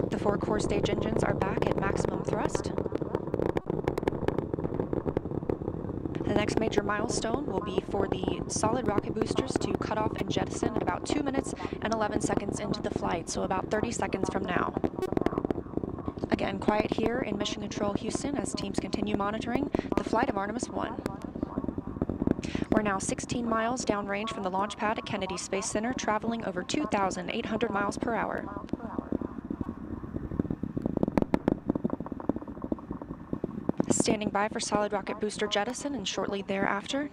The 4 core stage engines are back at maximum thrust. The next major milestone will be for the solid rocket boosters to cut off and jettison at about 2 minutes and 11 seconds into the flight, so about 30 seconds from now. Again, quiet here in Mission Control Houston as teams continue monitoring the flight of Artemis 1. We're now 16 miles downrange from the launch pad at Kennedy Space Center, traveling over 2,800 miles per hour. Standing by for solid rocket booster jettison and shortly thereafter.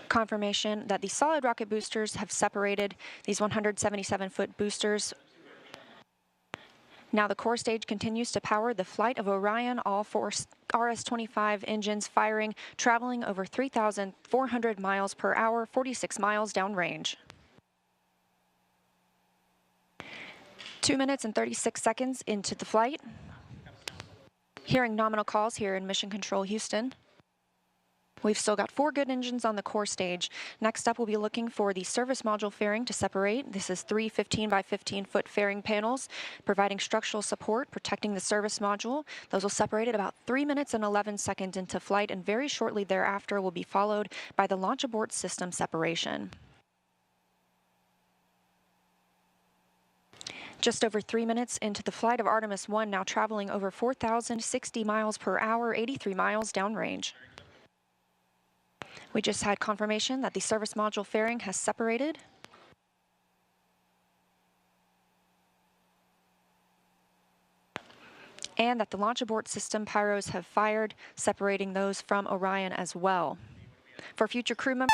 Confirmation that the solid rocket boosters have separated these 177-foot boosters. Now the core stage continues to power the flight of Orion, all 4 RS-25 engines firing, traveling over 3,400 miles per hour, 46 miles downrange. 2 minutes and 36 seconds into the flight. Hearing nominal calls here in Mission Control Houston. We've still got 4 good engines on the core stage. Next up, we'll be looking for the service module fairing to separate. This is 3 15 by 15-foot fairing panels, providing structural support, protecting the service module. Those will separate at about 3 minutes and 11 seconds into flight, and very shortly thereafter will be followed by the launch abort system separation. Just over 3 minutes into the flight of Artemis 1, now traveling over 4,060 miles per hour, 83 miles downrange. We just had confirmation that the service module fairing has separated. And that the launch abort system pyros have fired, separating those from Orion as well. For future crew members,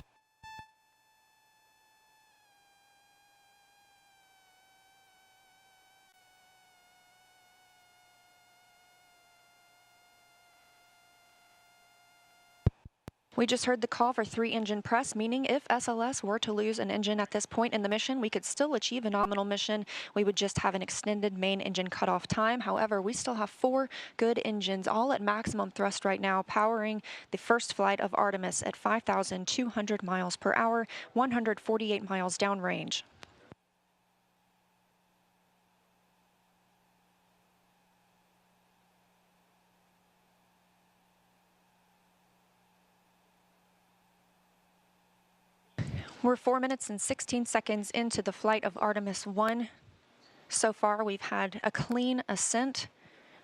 We just heard the call for 3-engine press, meaning if SLS were to lose an engine at this point in the mission, we could still achieve a nominal mission. We would just have an extended main engine cutoff time. However, we still have 4 good engines, all at maximum thrust right now, powering the first flight of Artemis at 5,200 miles per hour, 148 miles downrange. We're 4 minutes and 16 seconds into the flight of Artemis 1. So far, we've had a clean ascent.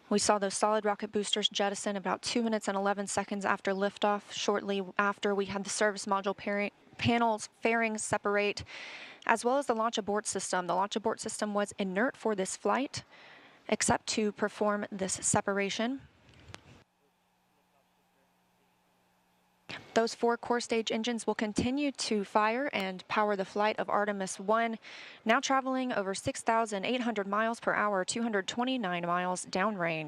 We saw those solid rocket boosters jettison about 2 minutes and 11 seconds after liftoff. Shortly after, we had the service module panels, fairings separate, as well as the launch abort system. The launch abort system was inert for this flight, except to perform this separation. Those 4 core stage engines will continue to fire and power the flight of Artemis 1, now traveling over 6,800 miles per hour, 229 miles downrange.